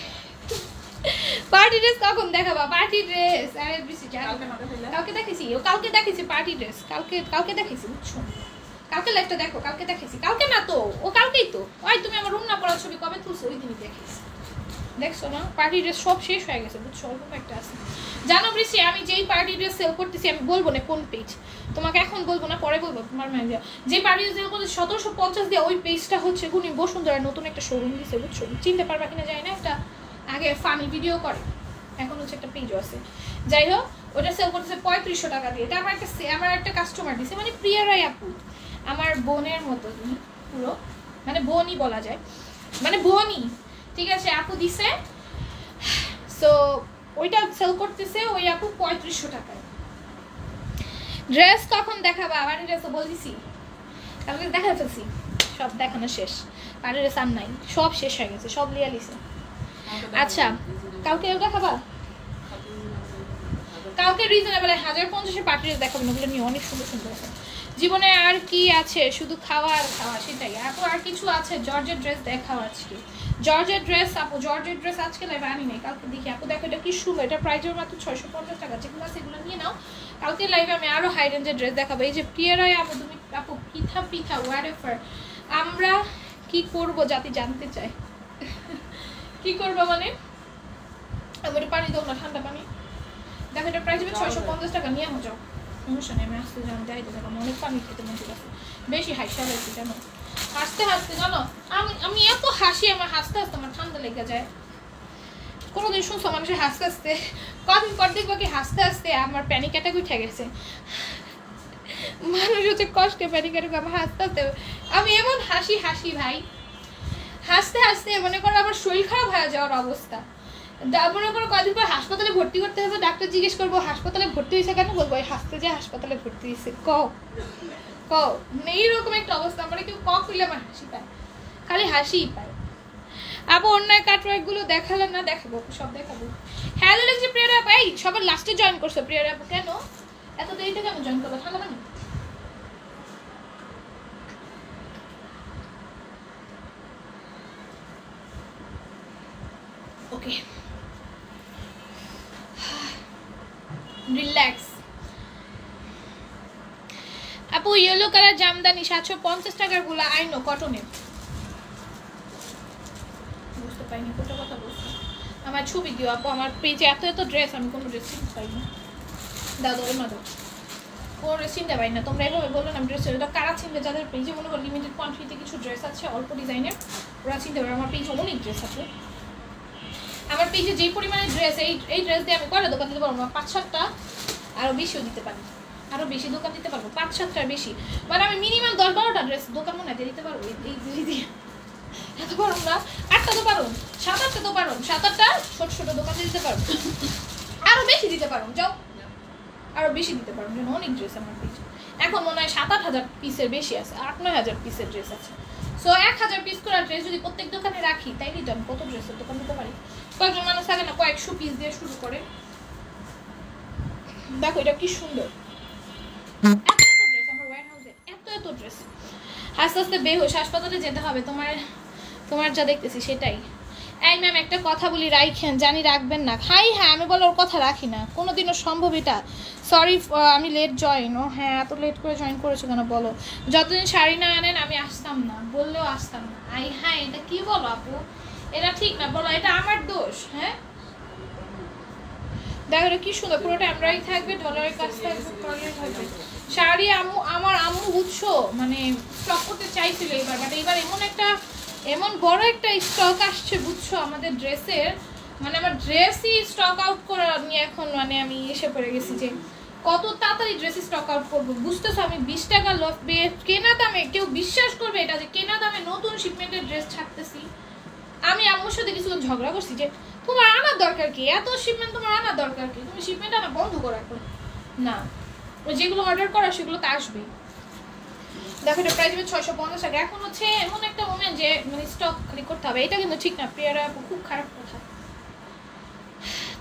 পার্টি ড্রেস কখন দেখাবা? পার্টি ড্রেস কালকে দেখেছি, ও কালকে দেখেছি পার্টি ড্রেস, কালকে দেখেছি, বুঝছো? কালকে লাইভটা দেখো, কালকে দেখেছি। কালকে না তো, ও কালকেই তো। ওই তুমি আমার রুম না পড়া ছবি কবে তুলছো? ওই দিনই দেখেছি। দেখছো না পার্টি ড্রেস সব শেষ হয়ে গেছে বুঝছো, অল্প একটা আছে। জানো বৃষ্টি, আমি যেই পার্টি ড্রেস সেল করতেছি আমি বলবো না কোন পেজ, তোমাকে এখন বলবো না, পরে বলবো। তোমার ম্যানেজার যে পার্টি ড্রেস সেল করছে 1750 দিয়ে, ওই পেজটা হচ্ছে গুনি বসুন্ধরা নতুন একটা শোরুম দিছে বুঝছো, চিনতে পারবা কিনা জানি না, একটা আগে ফানি ভিডিও করে, এখন হচ্ছে একটা পেজও আছে। যাই হোক, ওটা সেল করতেছে 3500 টাকা দিয়ে। এটা আমার একটা কাস্টমার দিছে, মানে প্রিয়া রায় আপু, আমার বোনের মতো পুরো, মানে বোনই বলা যায়, মানে বোনই, ঠিক আছে, আপু দিছে। সো ওইটা সেল করতেছে ওই আপু 3500 টাকায়। ড্রেস কখন দেখাবা? আমার ড্রেস তো বলতেছি কালকে দেখা ফেলছি, সব দেখানো শেষ, আর ড্রেস আর নাই, সব শেষ হয়ে গেছে, সব লিয়া লিছে। আচ্ছা কালকে দেখাবা? কালকে রিজনেবল 1050 পার্টি ড্রেস দেখাবেন, ওগুলো নিয়ে অনেক সুন্দর সুন্দর আছে। জীবনে আর কি আছে? শুধু খাওয়া আর খাওয়া, সেটাই। আপু আর কিছু আছে? জর্জের ড্রেস দেখাও আজকে, জর্জের ড্রেস আপু, জর্জের ড্রেস আজকে লাইভে আনি নাই, কালকে দেখি। আপু দেখো এটা কি সুন্দর, এটা প্রাইজের মাত্র 650 টাকা, যেগুলো আছে এগুলো নিয়ে নাও। কালকে লাইভে আমি আরো হাই রেঞ্জের ড্রেস দেখাবো। এই যে প্রিয়ারায় আপু, তুমি আপু পিঠা ওয়ারেফার, আমরা কি করব জাতি জানতে চাই। কি করবো মানে? আমি পানি দাও না, ঠান্ডা পানি। দেখো এটা প্রাইস হবে 650 টাকা, নিয়ে যাও, সমস্যা নেই। আমি আসতে জানি যাইতে থাকো, অনেক পানি খেতে মন চাইছে, বেশি হাসি লাগছে জানো, হাসতে হাসতে জানো, আমি এত হাসি, আমার হাসতে হাসতে আমার ঠান্ডা লেগে যায়। কোনোদিন শুনছো মানুষের হাসতে হাসতে? কদিন পর দেখবো কি হাসতে হাসতে আমার প্যানিক অ্যাটাক উঠে গেছে। মানুষ হচ্ছে কষ্টে প্যানিক অ্যাটাক, আমার হাসতে হাসতে আমি এমন হাসি ভাই, হাসতে হাসতে মনে করো আমার শরীর খারাপ হয়ে যাওয়ার অবস্থা। মনে করো কদিন পর হাসপাতালে ভর্তি করতে হবে, ডাক্তার জিজ্ঞেস করবো হাসপাতালে ভর্তি হয়েছে কেন, বলবো হাসতে যে হাসপাতালে ভর্তি হয়েছে, এইরকম একটা অবস্থা। আমরা কেউ করলে আমার হাসি পায়, খালি হাসিই পায়। আবার অন্যায় কাটওয়ার্ক গুলো দেখালেন না, দেখাবো, সব দেখাবো। হ্যালো লিখছি প্রিয়ারা আপু, এই সবার লাস্টে জয়েন করছো প্রিয়ারা আপু, কেন এত দেরিতে কেন জয়েন করবো? ঠান্ডা পানি। Okay relax. আপু ইয়েলো কালার জামদানি 750 টাকার গুলো, আইনো কটনের, বুঝতে পাইনি কোটা কথা বলছি। আমার ছবি দিও আপু, আমার পেজে এত ড্রেস, আমি কোনো ড্রেস চিনতে পাই না। দাদা মাদক কোনো ড্রেস চিনতে পাই না, তোমরা এভাবে বললো না ড্রেস, এটা কারা চিনবে? যাদের পেজে মনে করো লিমিটেড কোয়ান্টিটিতে কিছু ড্রেস আছে অল্প ডিজাইনের, ওরা চিনতে পারে। আমার পেজে অনেক ড্রেস আছে, আমার পেজে যেই পরিমাণে ড্রেস, এই ড্রেস দিয়ে আমি কয়টা দোকান দিতে পারবো? 5-7টা, আরও বেশিও দিতে পারি, আরও বেশি দোকান দিতে পারবো, 5-7টার বেশি, মানে আমি মিনিমাম 10-12টা ড্রেস দোকান মনে হয় দিতে পারবো। এই দিয়ে এত পারো না, 8টা তো পারো, 7-8টা তো পারো, 7-8টা ছোট ছোট দোকান দিতে পারবো, আরও বেশি দিতে পারো, যাও আরও বেশি দিতে পারবো, যেন অনেক ড্রেস আমার পেজে এখন মনে হয় 7-8 হাজার পিসের বেশি আছে, 8-9 হাজার পিসের ড্রেস আছে। সো 1000 পিস করে ড্রেস যদি প্রত্যেক দোকানে রাখি, তাইলে তো আমি কত ড্রেসের দোকান দিতে পারি। কয়েকজন মানুষ থাকে না 100 পিস দিয়ে শুরু করে। দেখো এটা কি সুন্দর, এত ড্রেস আমার ওয়্যার হাউসে, এত ড্রেস। আস্তে আস্তে বেহুশ, হাসপাতালে যেতে হবে, তোমার যা দেখতেছি সেটাই। এই ম্যাম একটা কথা বলি, রাইখেন, জানি রাখবেন না। হ্যাঁ আমি বলো ওর কথা রাখি না কোনোদিনও, সম্ভব এটা। সরি আমি লেট জয়েন। ও হ্যাঁ এত লেট করে জয়েন করেছো কেন বলো? যতদিন শাড়ি না আনেন আমি আসতাম না, বললেও আসতাম না। হ্যাঁ এটা কি বলো আপু, এটা ঠিক না, বলো এটা আমার দোষ? হ্যাঁ দেখো এটা কি সুন্দর, পুরোটা এমব্রয়ডারি থাকবে, ডলারের কাজ থাকবে, কলার থাকবে। শাড়ি আমার আম্মু বুঝছো মানে স্টক করতে চাইছিল এবার, বাট এবার এমন বড় একটা স্টক আসছে বুঝছো আমাদের ড্রেসের, মানে আমার ড্রেসই স্টক আউট করা নিয়ে এখন মানে আমি এসে পড়ে গেছি যে কত তাড়াতাড়ি ড্রেস স্টক আউট করবো। বুঝতেছো আমি 20 টাকা লস কেনা দামে, কেউ বিশ্বাস করবে এটা যে কেনা দামে নতুন শিপমেন্টের ড্রেস ছাড়তেছি। আমি আম্মুর সাথে কিছু ঝগড়া করছি যে তোমার আনার দরকার কি, এত শিপমেন্ট তোমার আনার দরকার কি, তুমি শিপমেন্ট আনা বন্ধ করো এখন। না যেগুলো অর্ডার করা সেগুলো তো আসবেই। দেখো এটা প্রাইস হবে 650 টাকা। এখন হচ্ছে এমন একটা মোমেন্ট যে মানে স্টক খালি করতে হবে, এটা কিন্তু ঠিক না প্রিয়ারা, খুব খারাপ কথা।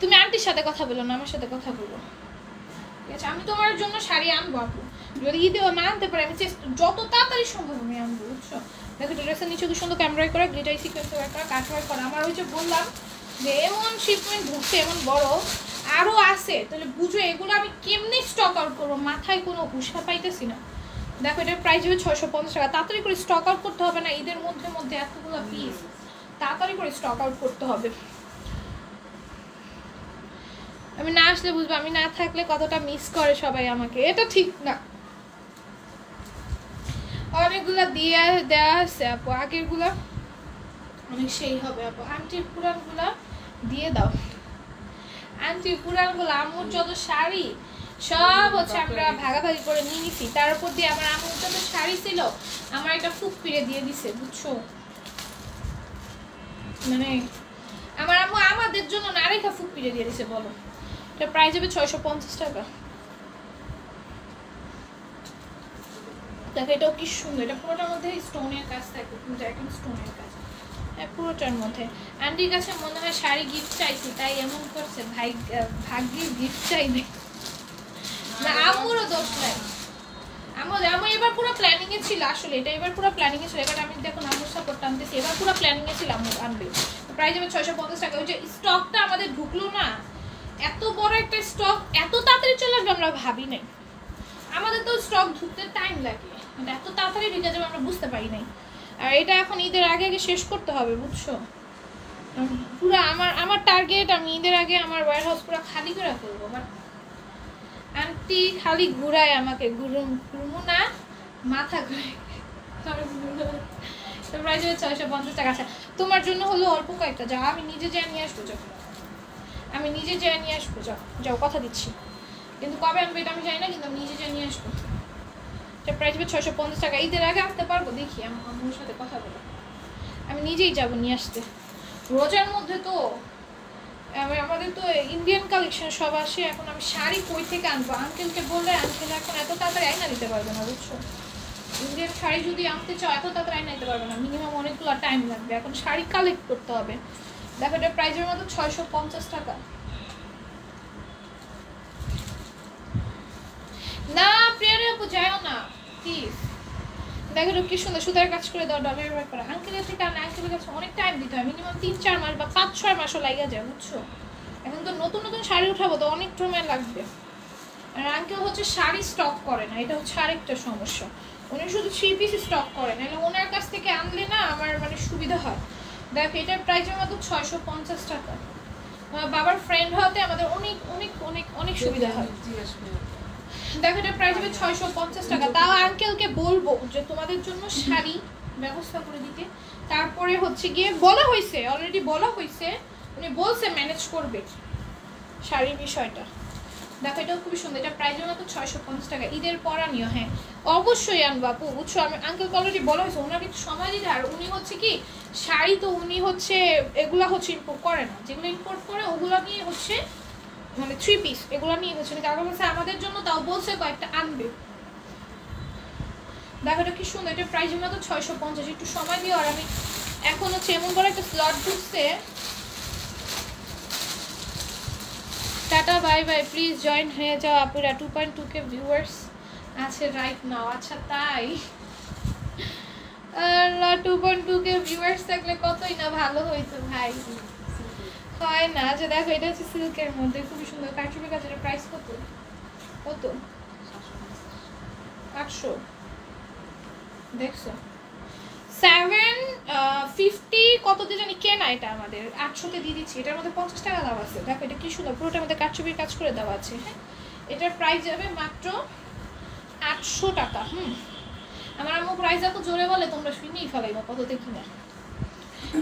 তুমি আন্টির সাথে কথা বলো না, আমার সাথে কথা বলো, ঠিক আছে? আমি তোমার জন্য শাড়ি আনবো আপু, যদি ঈদেও না আনতে পারি আমি যত তাড়াতাড়ি সম্ভব আমি আনবো, বুঝছো? দেখো ড্রেসের নিচে কি সুন্দর ক্যামেরায় করা, গ্লিটার সিকোয়েন্স ওয়ার্ক করা, কাট ওয়ার্ক করা। আমার ওই যে বললাম যে এমন শিপমেন্ট ঢুকছে এমন বড়, আরও আছে, তাহলে বুঝো এগুলো আমি কেমনি স্টক আউট করবো, মাথায় কোনো হুঁশা পাইতেছি না। দেখো এটার প্রাইস হবে 650 টাকা। তাড়াতাড়ি করে স্টক আউট করতে হবে না, ঈদের মধ্যে এতগুলো পিস তাড়াতাড়ি করে স্টক আউট করতে হবে। আমি না আসলে বুঝবো, আমি না থাকলে কতটা মিস করে সবাই আমাকে, এটা ঠিক না। অনেকগুলা দিয়ে দেওয়া আছে আপু, আগের গুলা অনেক সেই হবে আপু। আন্টির পুরান গুলা দিয়ে দাও, আন্টির পুরান গুলা। আম্মুর যত শাড়ি সব হচ্ছে আমরা ভাগাভাগি করে নিয়ে নিছি, তার উপর দিয়ে আমার আম্মুর যত শাড়ি ছিল আমার একটা ফুক ফিরে দিয়ে দিছে, বুঝছো? মানে আমার আম্মু আমাদের জন্য না রেখা ফুক ফিরে দিয়ে দিছে। বলো, এটা প্রাইস হবে 650 টাকা। দেখো এটাও কি সুন্দর, এটা পুরোটার মধ্যে স্টোনের কাজ থাকে, একদম স্টোনের কাজ, হ্যাঁ পুরোটার মধ্যে। আন্টির কাছে মনে হয় শাড়ি গিফট চাইছি তাই এমন করছে, ভাই ভাগ্যের গিফট চাইবে না, আম্মুরও দোষ নাই। আম্মু এবার পুরো প্ল্যানিং এ ছিল, আসলে এটা এবার পুরো প্ল্যানিং এ ছিল। এবার আমি দেখুন আম্মুর সাপোর্ট টানতেছি, এবার পুরো প্ল্যানিং এ ছিল আম্মু আনবে। প্রাইস হবে 650 টাকা। ওই যে স্টকটা আমাদের ঢুকলো না, এত বড় একটা স্টক এত তাড়াতাড়ি চলে আসবে আমরা ভাবি নাই। আমাদের তো স্টক ঢুকতে টাইম লাগে, এত তাড়াতাড়ি ঢুকে যাবে আমরা বুঝতে পারি নাই। আর এটা এখন ঈদের আগে আগে শেষ করতে হবে, বুঝছো? পুরো আমার টার্গেট আমি ঈদের আগে আমার ওয়্যারহাউস পুরো খালি করে ফেলবো। বাট আন্টি খালি ঘুরায় আমাকে, ঘুরমু না মাথা ঘুরে। প্রাইস হবে 650 টাকা। আচ্ছা তোমার জন্য হলো অল্প কয়েকটা, যাও আমি নিজে যেয়ে নিয়ে আসবো, যাও আমি নিজে যেয়ে নিয়ে আসবো, যাও যাও কথা দিচ্ছি। কিন্তু কবে আনবো এটা আমি জানি না, কিন্তু আমি নিজে যেয়ে নিয়ে আসবো। এটা প্রাইস হবে 650 টাকা। ঈদের আগে আসতে পারবো, দেখি আমার আম্মুর সাথে কথা বলো, আমি নিজেই যাবো নিয়ে আসতে। রোজার মধ্যে তো আমাদের তো ইন্ডিয়ান কালেকশন সব আসে। এখন আমি শাড়ি কই থেকে আনবো? আঙ্কেলকে বললে আঙ্কেল এখন এত তাড়াতাড়ি আইনা দিতে পারবে না, বুঝছো? ইন্ডিয়ান শাড়ি যদি আনতে চাও এত তাড়াতাড়ি আইনা দিতে পারবে না, মিনিমাম অনেকগুলো টাইম লাগবে। এখন শাড়ি কালেক্ট করতে হবে। দেখো এটা প্রাইসের মতো 650 টাকা। না প্রিয়ারে আপু যাও না প্লিজ। দেখো কি সুন্দর সুতার কাজ করে দাও, ডলার ব্যবহার করা। আঙ্কেলের থেকে আনা, আঙ্কেলের কাছে অনেক টাইম দিতে হয়, মিনিমাম 3-4 মাস বা 5-6 মাসও লাগিয়ে যায়, বুঝছো? এখন তো নতুন নতুন শাড়ি উঠাবো তো অনেক সময় লাগবে। আর আঙ্কেল হচ্ছে শাড়ি স্টক করে না, এটা হচ্ছে আরেকটা সমস্যা। উনি শুধু 3 পিস স্টক করেন, নাহলে ওনার কাছ থেকে আনলে না আমার মানে সুবিধা হয়। দেখো এটার প্রাইসের মতো 650 টাকা। আমার বাবার ফ্রেন্ড হতে আমাদের অনেক অনেক অনেক অনেক সুবিধা হয়। দেখো এটা প্রাইস হবে 650 টাকা। তাও আঙ্কেলকে বলবো যে তোমাদের জন্য শাড়ি ব্যবস্থা করে দিতে। তারপরে হচ্ছে গিয়ে বলা হয়েছে, অলরেডি বলা হয়েছে, উনি বলছে ম্যানেজ করবে শাড়ির বিষয়টা। দেখো এটাও খুবই সুন্দর, এটা প্রাইসের মতো 650 টাকা। ঈদের পর আনিও, হ্যাঁ অবশ্যই আনবো আপু, বুঝছো? আমি আঙ্কেলকে অলরেডি বলা হয়েছে, ওনার কিন্তু সময় দিতে। আর উনি হচ্ছে কি শাড়ি তো উনি হচ্ছে এগুলা হচ্ছে ইম্পোর্ট করে না, যেগুলো ইম্পোর্ট করে ওগুলো নিয়ে হচ্ছে মানে 3 পিস এগুলো নিয়ে হচ্ছে কারণ হচ্ছে আমাদের জন্য, তাও বলছে কয়েকটা আনবে। দেখো এটা কি সুন্দর, এটা প্রাইস মতো 650। একটু সময় দিও। আর আমি এখন হচ্ছে এমন করে একটা স্লট ঢুকছে। Tata bye by, please join হয়ে যাও আপুরা। 2.2k ভিউয়ার্স আছে রাইট নাও। আচ্ছা তাই? 2.2k ভিউয়ার্স থাকলে কতই না ভালো হইতো ভাই, হয় না? আচ্ছা দেখো এটা হচ্ছে সিল্কের মধ্যে খুবই সুন্দর কাটছবি কাজ। এর প্রাইস কত? কত? 800। দেখছো 750 কত দিয়ে জানি কেনা, এটা আমাদের 800-তে দিয়ে দিচ্ছি। এটার মধ্যে 50 টাকা দাম আছে। দেখো এটা কি সুন্দর, পুরোটার মধ্যে কাটছবির কাজ করে দেওয়া আছে। হ্যাঁ এটার প্রাইস যাবে মাত্র 800 টাকা। আমার আম্মু প্রাইস এত জোরে বলে তোমরা শুনেই ফেলাইবা কততে কিনা।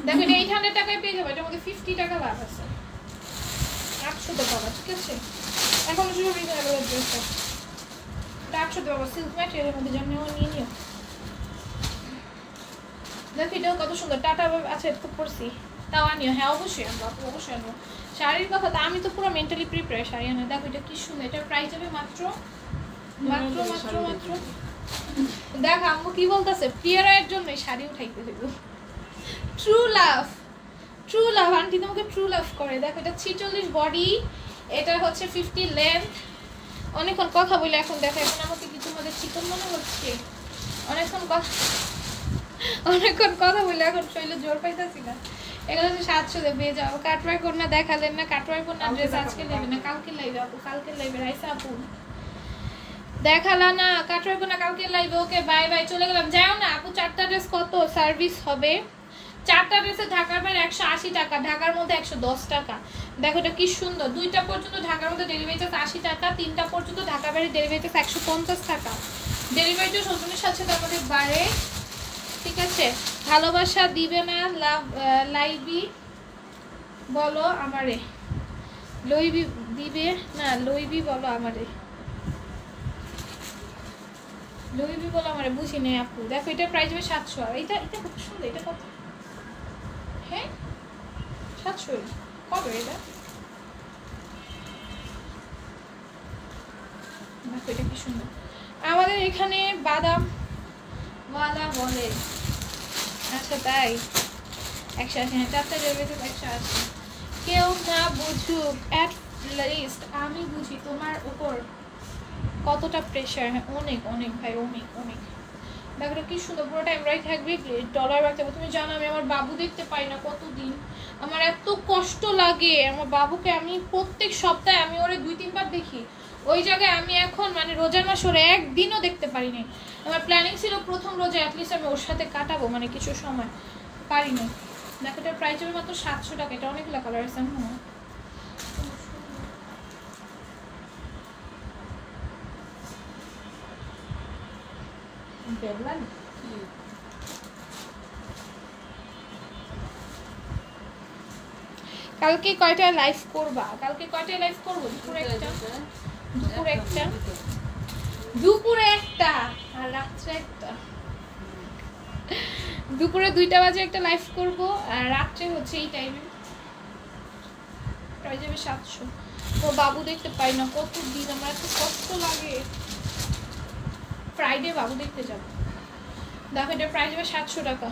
দেখো এটা 800 টাকায় পেয়ে যাবে, এটার মধ্যে 50 টাকা লাভ আছে। 800-তে পাবা, ঠিক আছে? এখন শুধু রিজনেবল ড্রেসটা 800-তে পাবা, সিল্ক ম্যাটেরিয়ালের মধ্যে যেমন নিয়ে নিও। দেখো এটাও কত সুন্দর, টাটা আছে তো পড়ছি, তাও আনিও। হ্যাঁ অবশ্যই আনবো আপু, অবশ্যই আনবো। শাড়ির কথা তো আমি তো পুরো মেন্টালি প্রিপেয়ার শাড়ি আনা। দেখো এটা কি সুন্দর, এটার প্রাইস হবে মাত্র মাত্র মাত্র মাত্র। দেখ আম্মু কি বলতেছে, প্রিয়ারের জন্য শাড়ি উঠাইতে দেবো। True love, true love, aunty তোমাকে ট্রু লাভ করে। দেখো এটা 46 বডি, এটা হচ্ছে 50 লেন্থ। অনেকক্ষণ কথা বলে এখন দেখো, এখন আমাকে কি তোমাদের চিকন মনে হচ্ছে? অনেকক্ষণ কথা বলে এখন শরীরে জোর পাইতেছি না। এগুলো হচ্ছে 700-তে পেয়ে যাবো। কাটওয়ার কন্যা দেখালেন না, কাটওয়ার কন্যা ড্রেস আজকে নেবে না, কালকে লাইবে আপু, কালকে লাইবে। রাইসা আপু দেখালা না, কাটওয়ার কন্যা কালকে লাইবে। ওকে বাই বাই, চলে গেলাম। যাও না আপু। 4টা ড্রেস কত সার্ভিস হবে? 4টা ড্রেসে ঢাকার বাইরে 180 টাকা, ঢাকার মধ্যে 110 টাকা। দেখো এটা কি সুন্দর। 2টা পর্যন্ত ঢাকার মধ্যে ডেলিভারি চার্জ 80 টাকা, 3টা পর্যন্ত ঢাকা বাইরে ডেলিভারি চার্জ 150 টাকা। ডেলিভারি চার্জ ওজনের সাথে সাথে আমাদের বাড়ে, ঠিক আছে। ভালোবাসা দিবে না লাভ লাইবি বলো আমারে, লইবি দিবে না লইবি বলো আমারে, লইবি বলো আমারে, বুঝি নেই আপু। দেখো এটা প্রাইস হবে 700। আর এটা এটা খুব সুন্দর। এটা কত? হ্যাঁ 700 কবে এটা? দেখো এটা কি সুন্দর। আমাদের এখানে বাদাম ওয়ালা বলে। আচ্ছা তাই 180। হ্যাঁ 4টা ডেলিভারি 180। কেউ না বুঝুক অ্যাট লিস্ট আমি বুঝি তোমার উপর কতটা প্রেশার। হ্যাঁ অনেক অনেক ভাই, অনেক অনেক। দেখো কি সুন্দর, পুরোটা এমব্রয়ডারি থাকবে, ডলার রাখতে হবে। তুমি জানো আমি আমার বাবু দেখতে পাই না কতদিন, আমার এত কষ্ট লাগে। আমার বাবুকে আমি প্রত্যেক সপ্তাহে আমি ওরে 2-3 বার দেখি। ওই জায়গায় আমি এখন মানে রোজার মাস ওরে একদিনও দেখতে পারিনি। আমার প্ল্যানিং ছিল প্রথম রোজা অ্যাটলিস্ট আমি ওর সাথে কাটাবো, মানে কিছু সময়, পারিনি। দেখো এটার প্রাইস হবে মাত্র 700 টাকা। এটা অনেকগুলো কালার আছে। কালকে কয়টায় লাইভ করবা? কালকে কয়টায় লাইভ করবো? দুপুরে একটা, দুপুরে একটা আর রাত্রে একটা। দুপুরে 2টা বাজে একটা লাইভ করব, আর রাত্রে হচ্ছে এই টাইমে। প্রাইস যাবে 700। ও বাবু দেখতে পাই না কতদিন, আমার এত কষ্ট লাগে। ফ্রাইডে বাবু দেখতে যাব। দেখো এটা প্রাইস যাবে 700 টাকা।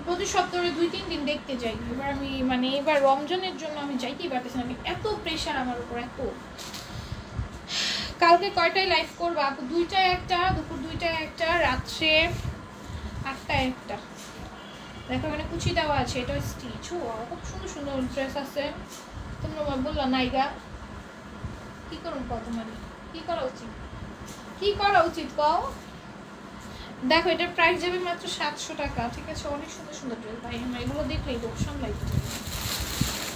প্রতি সপ্তাহে 2-3 দিন দেখতে যাই। এবার আমি মানে এবার রমজানের জন্য আমি যাইতেই পারতেছি না, এত প্রেশার আমার উপর এত। কালকে কয়টায় লাইভ করবা আপু? 2টায় একটা, দুপুর 2টায় একটা, রাত্রে 8টায় একটা। দেখো মানে কুচি দেওয়া আছে, এটা স্টিচ। খুব সুন্দর সুন্দর ড্রেস আছে। তোমরা বললো নাইগা কি করুন কত, মানে কি করা উচিত, কি করা উচিত কও? দেখো এটার প্রাইস যাবে মাত্র 700 টাকা, ঠিক আছে। অনেক সুন্দর সুন্দর ড্রেস ভাই, আমরা এগুলো দেখলেই লোক সামলাই।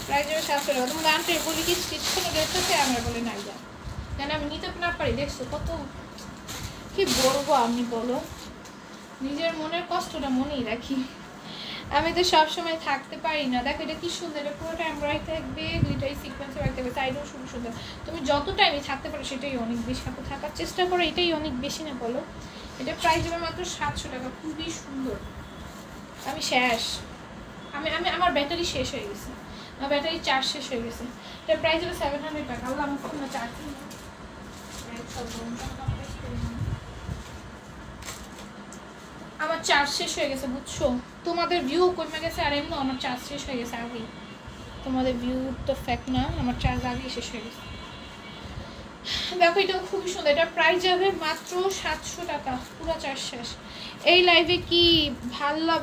প্রাইস যাবে 700 টাকা। তোমার দামটা বলি কি স্টিচ কোনো ড্রেস আছে? আমরা বলি নাইগা, কেন আমি নিতে না পারি। দেখছো কত কি বলবো আমি, বলো। নিজের মনের কষ্টটা মনেই রাখি, আমি তো সবসময় থাকতে পারি না। দেখো এটা কি সুন্দর, এটা পুরোটা এমব্রয়ডারি থাকবে, 2টাই সিকোয়েন্সে রাখতে হবে, সাইডেও সুন্দর সুন্দর। তুমি যতটা আমি থাকতে পারো সেটাই অনেক বেশি, আপনি থাকার চেষ্টা করো, এটাই অনেক বেশি না বলো। এটা প্রাইস হবে মাত্র 700 টাকা। খুবই সুন্দর। আমি শেষ, আমি আমি আমার ব্যাটারি শেষ হয়ে গেছে, আমার ব্যাটারি চার্জ শেষ হয়ে গেছে। এটা প্রাইস হবে 700 টাকা। আল্লাহ আমার ফোনে চার্জ নেই। আমার চার্জ শেষ হয়ে গেছে বুঝছো, তোমাদের ভিউ কমে গেছে, আর এমনি আমার চার্জ শেষ হয়ে গেছে আগেই। তোমাদের ভিউ তো ফ্যাক্ট না, আমার চার্জ আগেই শেষ হয়ে গেছে। দেখো এটা খুবই সুন্দর, এটা প্রাইস যাবে মাত্র 700 টাকা। পুরো চার্জ শেষ। এই লাইভে কি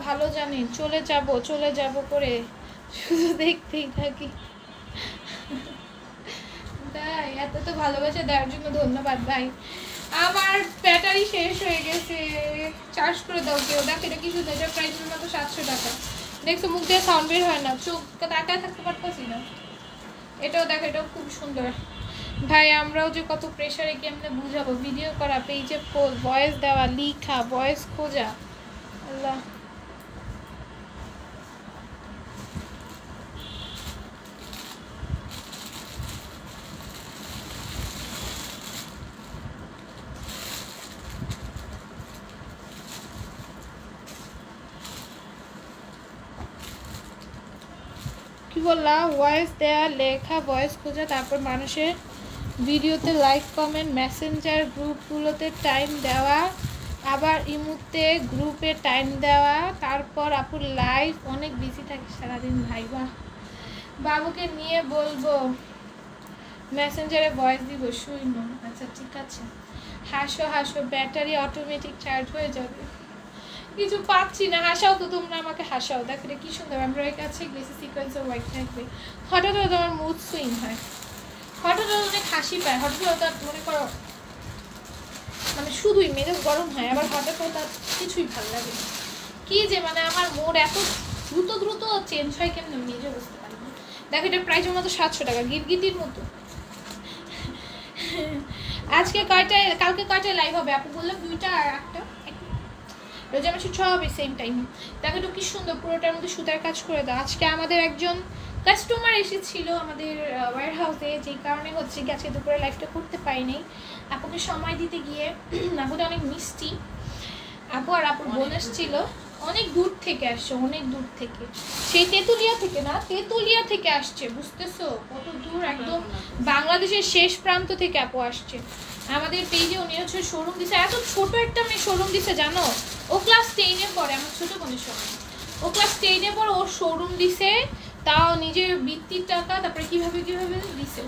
ভালো জানি চলে যাব করে শুধু দেখতেই থাকি। তাই এত তো ভালোবাসা দেওয়ার জন্য ধন্যবাদ ভাই। আমার ব্যাটারি শেষ হয়ে গেছে, চার্জ করে দাও কেউ। দেখো এটা কি সুন্দর, এটা প্রাইস মাত্র 700 টাকা। দেখছো মুখ দিয়ে সাউন্ড বের হয় না, চোখ তাকায় থাকতে পারতেছি না। এটাও দেখো, এটাও খুব সুন্দর ভাই। আমরাও যে কত প্রেশারে কেমনে বুঝাবো, ভিডিও করা, পেজে পোস্ট, ভয়েস দেওয়া, লিখা, ভয়েস খোঁজা, আল্লাহ। কি বললা? ভয়েস দেয়া, লেখা, ভয়েস খোঁজা, তারপর মানুষের ভিডিওতে লাইক, কমেন্ট, মেসেঞ্জার গ্রুপগুলোতে টাইম দেওয়া, আবার ইমুতে গ্রুপে টাইম দেওয়া, তারপর আপুর লাইভ অনেক বিজি থাকে সারাদিন ভাই। বাহ, বাবুকে নিয়ে বলবো মেসেঞ্জারে ভয়েস দিব, শুইন। আচ্ছা ঠিক আছে, হাসো হাসো, ব্যাটারি অটোমেটিক চার্জ হয়ে যাবে। কিছু পাচ্ছি না, হাসাও তো তোমরা আমাকে, হাসাও। দেখো কি সুন্দর এমব্রয়ডারি কাছে গ্লেসি সিকোয়েন্স হোয়াইট থাকবে। হঠাৎ হয়তো আমার মুড সুইং হয়, হঠাৎ অনেক হাসি পায়, হঠাৎ হয়তো মনে করো মানে শুধুই মেজাজ গরম হয়, আবার হঠাৎ হঠাৎ কিছুই ভালো লাগে। কি যে মানে আমার মুড এত দ্রুত চেঞ্জ হয় কেমন নিজে বুঝতে পারি না। দেখো এটার প্রাইসের মতো 700 টাকা, গিরগিটির মতো। আজকে কয়টায়, কালকে কয়টায় লাইভ হবে আপু? বললাম 2টা আর 1টা, রোজা মাসে 6 হবে সেম টাইম। দেখো এটা কি সুন্দর, পুরোটার মধ্যে সুতার কাজ করে দাও। আজকে আমাদের একজন কাস্টমার এসেছিল আমাদের ওয়্যার হাউসে, যেই কারণে হচ্ছে কি আজকে দুপুরে লাইভটা করতে পারিনি। আপুকে সময় দিতে গিয়ে, আপুটা অনেক মিষ্টি, আপু আর আপুর বোন এসেছিল, অনেক দূর থেকে আসছে, অনেক দূর থেকে, সেই তেঁতুলিয়া থেকে না, তেঁতুলিয়া থেকে আসছে, বুঝতেছো কত দূর, একদম বাংলাদেশের শেষ প্রান্ত থেকে আপু আসছে। আমাদের পেজে উনি হচ্ছে শোরুম দিছে, এত ছোট একটা মেয়ে শোরুম দিছে জানো, ও ক্লাস 10-এ পড়ে, আমার ছোট বোনের সময়, ও ক্লাস 10-এ পড়ে, ওর শোরুম দিছে, তাও নিজের বৃত্তির টাকা, তারপরে কিভাবে কিভাবে দিছে।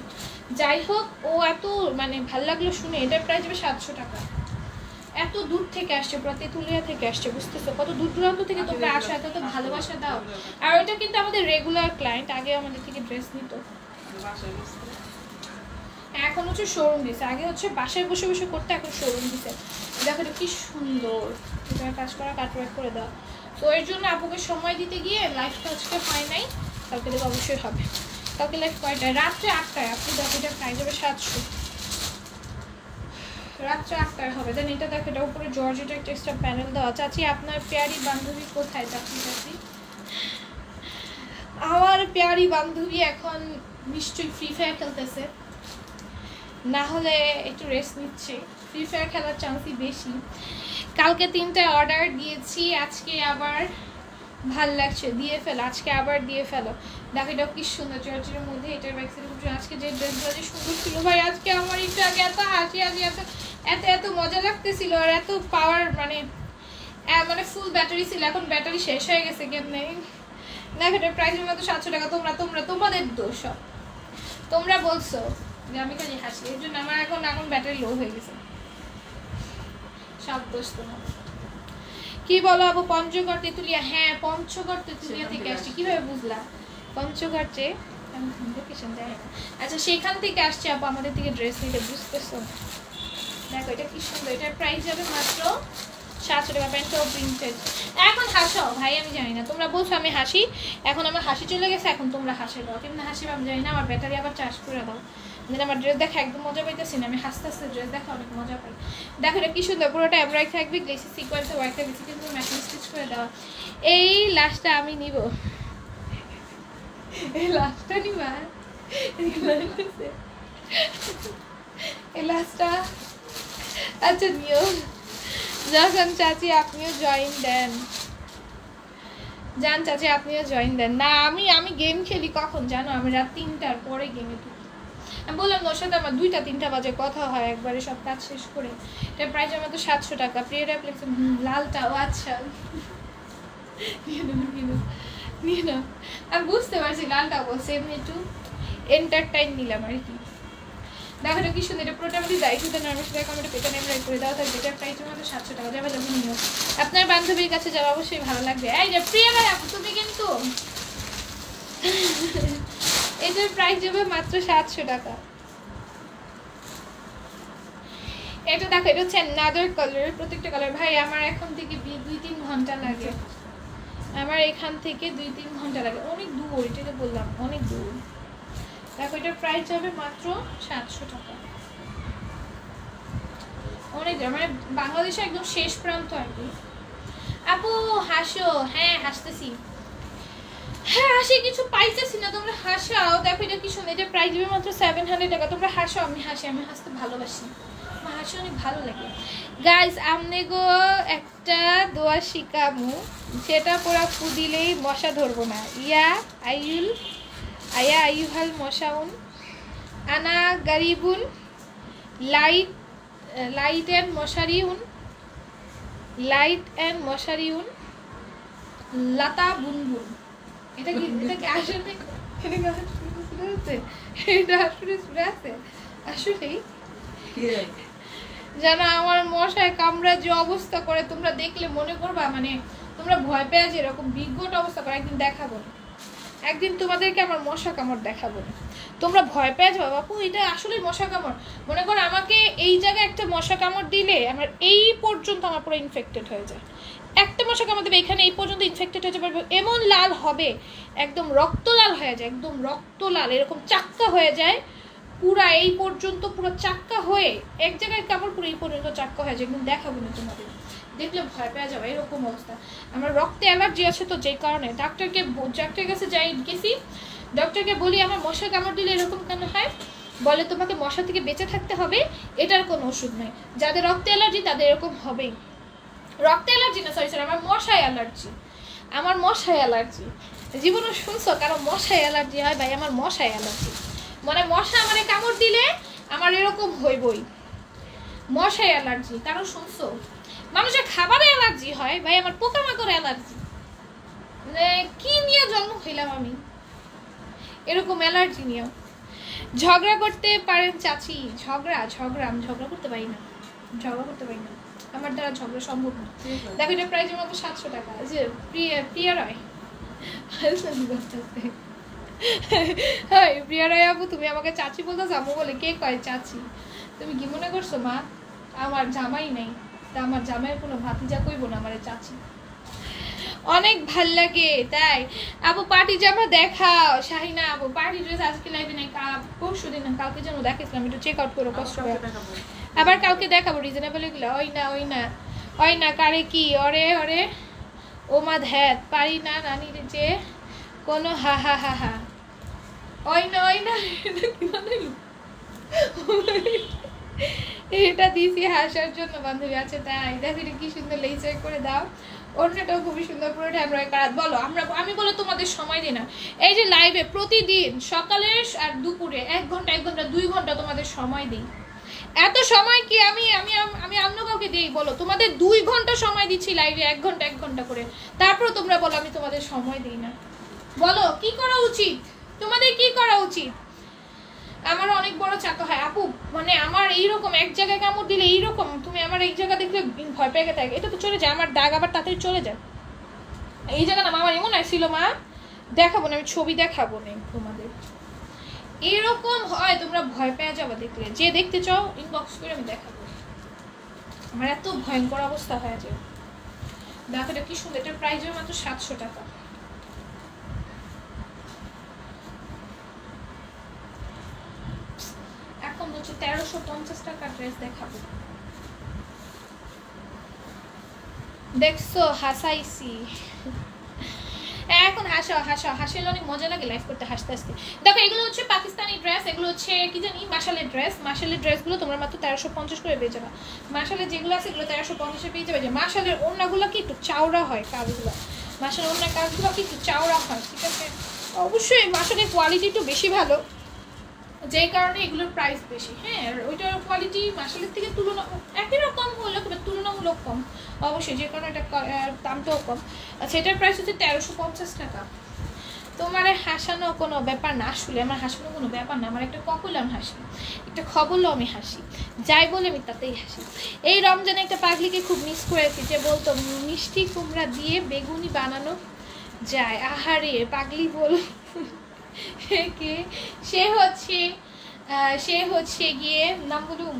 যাই হোক, ও এত মানে ভালো লাগলো শুনে। এটার প্রাইস হবে 700 টাকা। এত দূর থেকে আসছে, পুরো তেঁতুলিয়া থেকে আসছে, বুঝতেছো কত দূর দূরান্ত থেকে তোমরা আসো, এত তো ভালোবাসা দাও। আর ওইটা কিন্তু আমাদের রেগুলার ক্লায়েন্ট, আগে আমাদের থেকে ড্রেস নিত, এখন হচ্ছে শোরুম দিছে। আগে হচ্ছে বাসায় বসে বসে করতে, এখন শোরুম দিছে। দেখো এটা কি সুন্দর, এটা কাজ করা, কাটওয়ার্ক করে দাও। তো এর জন্য আপুকে সময় দিতে গিয়ে লাইফটা আজকে হয় নাই, কালকে দেখো অবশ্যই হবে। কালকে লাইফ কয়টায়? রাত্রে 8টায়। আপনি দেখো এটা প্রাইস হবে 700, রাত্রে 8টায় হবে। দেন এটা দেখো, এটা উপরে জর্জেটের একটা এক্সট্রা প্যানেল দেওয়া। চাচি আপনার প্যারি বান্ধবী কোথায়? চাচি চাচি আমার প্যারি বান্ধবী এখন নিশ্চয়ই ফ্রি ফায়ার খেলতেছে, না হলে একটু রেস্ট নিচ্ছে। ফ্রি ফায়ার খেলার চান্সই বেশি। কালকে 3টা অর্ডার দিয়েছি, আজকে আবার ভাল লাগছে, দিয়ে ফেলো, আজকে আবার দিয়ে ফেলো। দেখো এটা কি সুন্দর, জর্জেটের মধ্যে, এটার ব্যাক সাইডে খুব সুন্দর। আজকে যে ড্রেসগুলো যে সুন্দর ছিল ভাই, আজকে আমার একটু আগে এত হাসি হাসি, এত এত এত মজা লাগতেছিল, আর এত পাওয়ার, মানে মানে ফুল ব্যাটারি ছিল, এখন ব্যাটারি শেষ হয়ে গেছে কেমনে। দেখো এটার প্রাইসের মতো 700 টাকা। তোমাদের দোষ, তোমরা বলছো যে আমি খালি হাসি, এর জন্য আমার এখন ব্যাটারি লো হয়ে গেছে, সব দোষ তোমার। কি বলো আপু? পঞ্চগড় তেঁতুলিয়া? হ্যাঁ পঞ্চগড় তেঁতুলিয়া থেকে আসছি। কিভাবে বুঝলা? পঞ্চগড় যে লোকেশন দেয় না। আচ্ছা সেখান থেকে আসছে আপু আমাদের থেকে ড্রেস নিতে, বুঝতেছো। দেখো এটা কি সুন্দর, এটার প্রাইস যাবে মাত্র 700 টাকা। প্যান্টটাও প্রিন্টেড। এখন হাসো ভাই, আমি জানি না, তোমরা বলছো আমি হাসি, এখন আমার হাসি চলে গেছে, এখন তোমরা হাসে দাও। কেমন হাসি আমি জানি না, আমার ব্যাটারি আবার চার্জ করে দাও। আমার ড্রেস দেখা একদম মজা পাইতেছি না, আমি হাসতে হাসতে ড্রেস দেখা অনেক মজা পাই। দেখো এটা কি সুন্দর, পুরোটা এমব্রয়ডারি থাকবে, গ্লেসি সিকোয়েন্সে ওয়ার্কটা বেশি, কিন্তু ম্যাচিং স্টিচ করে দেওয়া। এই লাস্টটা আমি নিব, এই লাস্টটা নিবা, এই লাস্টটা আচ্ছা নিও। যখন চাচি আপনিও জয়েন দেন, জান চাচি আপনিও জয়েন দেন। না আমি গেম খেলি কখন জানো? আমি রাত 3টার পরে গেমে ঢুকি। আমি বললাম ওর সাথে আমার 2টা-3টা বাজে কথা হয় একবারে সব কাজ শেষ করে। এটা প্রাইস আমার তো 700 টাকা। প্রিয় রেফ্লেক্সন লালটাও, আচ্ছা নিয়ে নাও। আমি বুঝতে পারছি লালটাও বলছে, এমনি একটু এন্টারটেইন নিলাম আর কি। দেখো এটা কি সুন্দর, এটা পুরোটা আমাদের দায়িত্ব দেন। আমার সাথে কমেন্টে পেটা এমব্রয়ডারি করে দেওয়া থাকবে। এটা প্রাইস আমাদের 700 টাকা। যাবে যাবে নিও, আপনার বান্ধবীর কাছে যাওয়া অবশ্যই ভালো লাগবে। এই যে প্রিয়া ভাই আপু তুমি কিন্তু এটার প্রাইস যাবে মাত্র 700 টাকা। এটা দেখো, এটা হচ্ছে নাদার কালার, প্রত্যেকটা কালার। ভাই আমার এখন থেকে 2-3 ঘন্টা লাগে, আমার এখান থেকে 2-3 ঘন্টা লাগে, অনেক দূর, এটাকে বললাম অনেক দূর। দেখো এটার প্রাইস যাবে মাত্র 700 টাকা। অনেক দূর, মানে বাংলাদেশে একদম শেষ প্রান্ত আর কি। আপু হাসো? হ্যাঁ হাসতেছি, হ্যাঁ হাসি, কিছু পাইতেছি না, তোমরা হাসাও। দেখো এটা কি সুন্দর, এটা প্রাইস দেবে মাত্র 700 টাকা। তোমরা হাসো, আমি হাসি, আমি হাসতে ভালোবাসি, আমার হাসি অনেক ভালো লাগে। গাইজ আমনে গো একটা দোয়া শিখামু, সেটা পুরা ফু দিলেই মশা ধরবো না। আয়া আইয়ুহাল মশাউন আনা গারিবুন লাইট অ্যান্ড মশারিউন লতা বুনবুন। এটা কি আসলে এটা আসলে আসলেই জানা আমার মশায় কামড়া যে অবস্থা করে তোমরা দেখলে মনে করবা মানে তোমরা ভয় পেয়ে যে এরকম বিজ্ঞট অবস্থা করে। একদিন দেখাবো, একদিন তোমাদেরকে আমার মশা কামড় দেখাবো, তোমরা ভয় পেয়ে যাবে বাপু এটা আসলে মশা কামড়। মনে করো আমাকে এই জায়গায় একটা মশা কামড় দিলে আমার এই পর্যন্ত আমার পুরো ইনফেক্টেড হয়ে যায়। একটা মশা কামড় দেবে এখানে এই পর্যন্ত ইনফেক্টেড হয়ে যাবে, এমন লাল হবে একদম রক্তলাল হয়ে যায়, একদম রক্তলাল, এরকম চাক্কা হয়ে যায় পুরা এই পর্যন্ত, পুরো চাক্কা হয়ে এক জায়গায় কামড় পুরো এই পর্যন্ত চাক্কা হয়ে যায়। একদম দেখাবো না তোমাদের, দেখলে ভয় পেয়ে যাবে এরকম অবস্থা। আমার রক্তে অ্যালার্জি আছে তো যেই কারণে ডাক্তারের কাছে গেছি, ডক্টরকে বলি আমার মশা কামড় দিলে এরকম কেন হয়, বলে তোমাকে মশা থেকে বেঁচে থাকতে হবে, এটার কোনো ওষুধ নেই। যাদের রক্তে অ্যালার্জি তাদের এরকম হবেই। রক্তে অ্যালার্জি না, সরি আমার মশায় অ্যালার্জি, আমার মশায় অ্যালার্জি। জীবনে শুনছো কারো মশায় অ্যালার্জি হয়? ভাই আমার মশায় অ্যালার্জি, মানে মশা মানে কামড় দিলে আমার এরকম হইবই, মশায় অ্যালার্জি। কারণ শুনছো মানুষের খাবারে অ্যালার্জি হয়, ভাই আমার পোকামাকড় অ্যালার্জি। মানে কি নিয়ে জন্ম হইলাম আমি এরকম অ্যালার্জি নিয়ে। ঝগড়া করতে পারেন চাচি? আমি ঝগড়া করতে পারি না, আমার দ্বারা ঝগড়া সম্ভব না। দেখো এটা প্রাইজের মতো 700 টাকা। যে প্রিয়া রয়, প্রিয়া রয় আপু তুমি আমাকে চাচি বলতে যাবো বলে কে কয় চাচি? তুমি কি মনে করছো মা আমার জামাই নেই, তা আমার জামাইয়ের কোনো ভাতিজা কইবো না আমার চাচি? অনেক ভাল লাগে তাই আপু, পার্টি জামা দেখাও। শাহিনা আপু পার্টি ড্রেস আজকে লাইভে নাই, পরশু দিন কালকে যেন দেখেছিলাম, একটু চেক আউট করো কষ্ট করে, আবার কালকে দেখাবো রিজনেবল এগুলো। ওই না কারে কি অরে ও মা ধ্যাত পারি না নানির যে কোনো হা হা হা হা। ওই না এটা কি বানাইলো? এটা দিয়েছি হাসার জন্য বান্ধবী আছে তাই। দেখো এটা কি সুন্দর লেসার করে দাও, অন্যটাও খুবই সুন্দর করে হ্যামরাই করা। বলো আমি বলে তোমাদের সময় দিই না, এই যে লাইভে প্রতিদিন সকালে আর দুপুরে 1 ঘন্টা 2 ঘন্টা তোমাদের সময় দিই। এত সময় কি আমি অন্য কাউকে দিই? বলো, তোমাদের 2 ঘন্টা সময় দিচ্ছি লাইভে, 1 ঘন্টা করে, তারপর তোমরা বলো আমি তোমাদের সময় দিই না। বলো কি করা উচিত, তোমাদের কি করা উচিত? আমার অনেক বড় চাকা হয় আপু, মানে আমার এইরকম এক জায়গায় কামড় দিলে এইরকম, তুমি আমার এই জায়গা দেখলে ভয় পেয়ে থাকে। এটা তো চলে যায়, আমার দাগ আবার তাড়াতাড়ি চলে যায়। এই জায়গাটা আমার এমন আসছিল মা, দেখাবো না, আমি ছবি দেখাবো না তোমাদের। এরকম হয় তোমরা ভয় পেয়ে যাবে দেখলে, যে দেখতে চাও ইনবক্স করে আমি দেখাবো। আমার এত ভয়ঙ্কর অবস্থা হয়ে যায়। দেখো এটা কি সুন্দর, এটার প্রাইস মাত্র 700 টাকা। এখন হচ্ছে 1350 টাকা ড্রেস দেখাবো। দেখছো হাসাইছি, এখন হাসলে অনেক মজা লাগে লাইভ করতে, হাসতে হাসতে। দেখো এগুলো হচ্ছে পাকিস্তানি ড্রেস, এগুলো হচ্ছে কি জানি মাশালের ড্রেসগুলো তোমরা মাত্র 1350 করে পেয়ে যাবে। মাশালের যেগুলো আছে এগুলো 1350 পেয়ে যাবে। যে মাশালের ওড়নাগুলো কি একটু চাওড়া হয়, কাজগুলো মাশালের ওড়নার কাজগুলো কি একটু চাওড়া হয়, ঠিক আছে? অবশ্যই মাশালের কোয়ালিটি একটু বেশি ভালো, যেই কারণে এগুলোর প্রাইস বেশি। হ্যাঁ, ওইটার কোয়ালিটি মাশালের থেকে একই রকম হলেও তুলনামূলক কম, অবশ্যই যে কারণে এটা দামটাও কম। আচ্ছা এটার প্রাইস হচ্ছে 1350 টাকা। তোমার হাসানো কোনো ব্যাপার না, আসলে আমার হাসানো কোনো ব্যাপার না, আমার একটা ককুলাম হাসি, একটা খবরও আমি হাসি, যাই বলে আমি তাতেই হাসি। এই রমজানে একটা পাগলিকে খুব মিস করেছি, যে বলতো মিষ্টি কুমড়া দিয়ে বেগুনি বানানো যায়। আহারে পাগলি বল কে? সে হচ্ছে গিয়ে নাম বলুন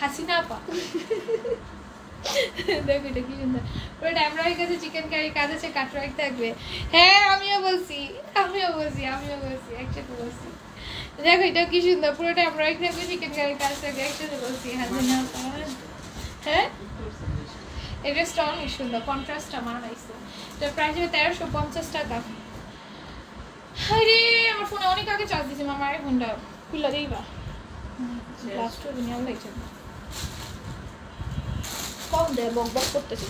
হাসিনা আপা। দেখো এটা কি সুন্দর, ওটা এমরাইয়ের কাছে চিকেন কারি কাজ আছে, কাটরাই থাকবে। হ্যাঁ আমিও বলছি একসাথে বলছি। দেখো এটা কি সুন্দর, পুরোটা এমরাই থাকবে, চিকেন কারি কাজ থাকবে, একসাথে বলছি হাসিনা আপা। হ্যাঁ এটা স্ট্রং সুন্দর, কন্ট্রাস্টটা মানাইছে। এটার প্রাইস হবে 1350 টাকা। আরে আমার ফোনে অনেক আগে চার্জ দিয়েছি মামা, এক ঘন্টা খুললা দিইবা লাস্ট দুনিয়া লাগছে কম দেয়, বক করতেছি,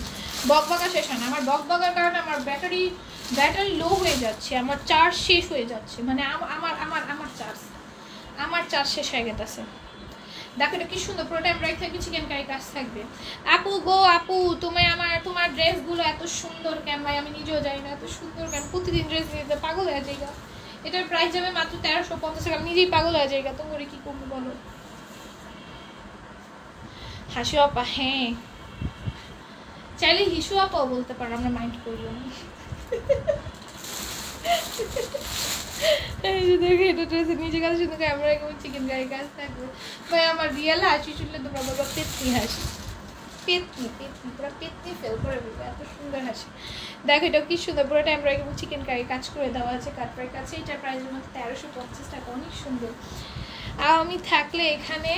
বকবকা শেষ হয় না। আমার বকবকার কারণে আমার ব্যাটারি লো হয়ে যাচ্ছে, আমার চার্জ শেষ হয়ে যাচ্ছে, মানে আমার চার্জ শেষ হয়ে গেছে। দেখো এটা কি সুন্দর, পুরোটা এমব্রয়ডারি থাকবে, চিকেন কারি কাজ থাকবে। আপু তোমার ড্রেসগুলো এত সুন্দর কেন ভাই? আমি নিজেও জানি না এত সুন্দর কেন, প্রতিদিন ড্রেস নিতে পাগল হয়ে যাই। এটার প্রাইস যাবে মাত্র 1350 টাকা। আমি নিজেই পাগল হয়ে যাই, তো করে কি করবো বলো? হাসু আপা, হ্যাঁ চাইলে হিসু আপাও বলতে পারো, আমরা মাইন্ড করবো না। দেখে এটা ড্রেসে নিজে কাজ শুধু ক্যামেরা কেমন চিকেন কারি কাজ থাকবে। ভাই আমার রিয়েল হাসি শুনলে তোমরা বলবো তেত্রি হাসি। পেতনি পেতনি পুরো পেতনি ফেল করে দেবে, এত সুন্দর হাসি। দেখো এটা কি সুন্দর, পুরোটা এমব্রয়ডারি চিকেন কারি কাজ করে দেওয়া আছে কাটপার কাছে। এটার প্রাইসের মধ্যে 1350 টাকা, অনেক সুন্দর। আর আমি থাকলে এখানে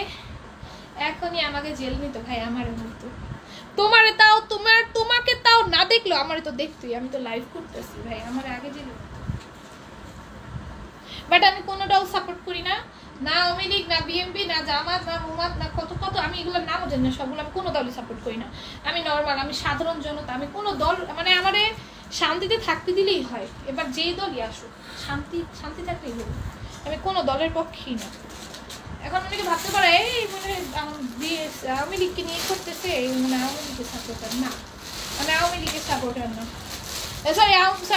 এখনই আমাকে জেল নিত ভাই, আমার মতো। তোমারে তাও তোমাকে তাও না দেখলো আমারে তো দেখতুই, আমি তো লাইভ করতেছি ভাই, আমার আগে জেল। বাট আমি কোনোটাও সাপোর্ট করি না, না আওয়ামী লীগ, না বিএনপি, না জামাত, না মুমাত, না কত কত, আমি এগুলোর নামও জানি না, সবগুলো আমি কোনো দলই সাপোর্ট করি না। আমি নর্মাল, আমি সাধারণ জনতা, আমি কোনো দল মানে আমারে শান্তিতে থাকতে দিলেই হয়। এবার যেই দলই আসুক শান্তি থাকলেই হলো, আমি কোনো দলের পক্ষেই না। এখন অনেকে ভাবতে পারে এই মানে আওয়ামী লীগকে নিয়ে করতেছে, মানে আওয়ামী লীগের সাপোর্টার না, মানে আওয়ামী লীগের সাপোর্টার না, সরি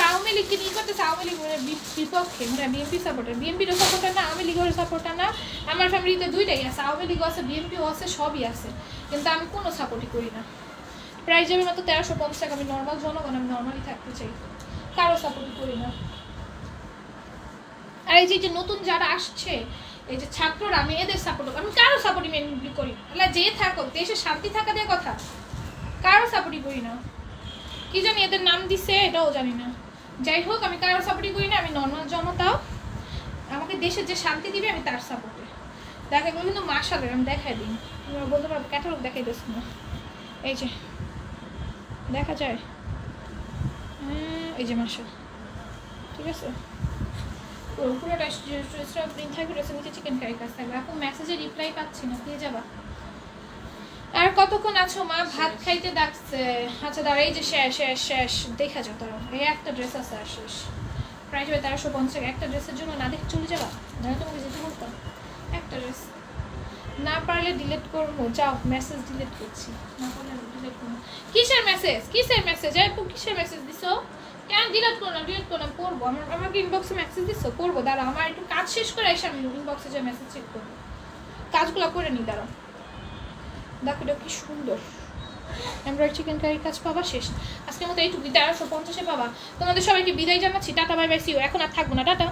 আওয়ামী লীগকে নিয়ে করতেছে, আওয়ামী লীগ মানে বিপক্ষে, মানে বিএনপি সাপোর্টার, বিএনপিরও সাপোর্টার না, আওয়ামী লীগের সাপোর্টার না। আমার ফ্যামিলিতে দুইটাই আছে, আওয়ামী লীগও আছে, বিএনপিও আছে, সবই আছে, কিন্তু আমি কোনো সাপোর্টই করি না। প্রাইস যাবে মাত্র 1350 টাকা। আমি নর্মাল জনগণ, আমি নর্মালি থাকতে চাই, কারো সাপোর্টই করি না। আর এই যে নতুন যারা আসছে, এই যে ছাত্ররা, আমি এদের সাপোর্ট, আমি কারো সাপোর্টই মেনলি করি না। যে থাকো দেশে শান্তি থাকা দিয়ে কথা, কারো সাপোর্টই করি না। কি জানি এদের নাম দিছে এটাও জানি না, যাই হোক আমি কারো সাপোর্টই করি না। আমি নর্মাল জনতাও, আমাকে দেশে যে শান্তি দিবে আমি তার সাপোর্টে। দেখা এগুলো কিন্তু মার্শালের, আমি দেখাই দিই, বলতে পারবো ক্যাটালগ দেখাই দিস না, এই যে দেখা যায়, এই যে মার্শাল, ঠিক আছে, পুরোটা প্রিন্ট থাকবে, নিচে চিকেন কারি কাজ থাকবে। এখন মেসেজে রিপ্লাই পাচ্ছি না, দিয়ে যাবা। আর কতক্ষণ আছো মা? ভাত খাইতে ডাকছে। আচ্ছা দাঁড়া, এই যে শেষ দেখা যাও, তারা এই একটা ড্রেস আছে আর শেষ। প্রাইস হবে 1350 টাকা। একটা ড্রেসের জন্য না দেখে চলে যাবা? না তোমাকে যেতে বলতাম, একটা ড্রেস না পারলে ডিলিট করবো। যাও, মেসেজ ডিলিট করছি, না পারলে ডিলিট করবো। কিসের মেসেজ কিসের দিছো? কেন ডিলিট করো না? পড়বো, আমাকে ইনবক্সে মেসেজ দিছো, পড়বো। দাঁড়া আমার একটু কাজ শেষ করে এসে আমি ইনবক্সে যে মেসেজ চেক করবো, কাজগুলো করে নি। দাঁড়াও, দেখো এটা কি সুন্দর এমব্রয়ডারি চিকেন কারি কাজ পাবা। শেষ আজকের মতো এইটুকু, 1350-এ পাবা। তোমাদের সবাইকে বিদায় জানাচ্ছি, tata bye bye, see you. এখন আর থাকবো না, টাটা।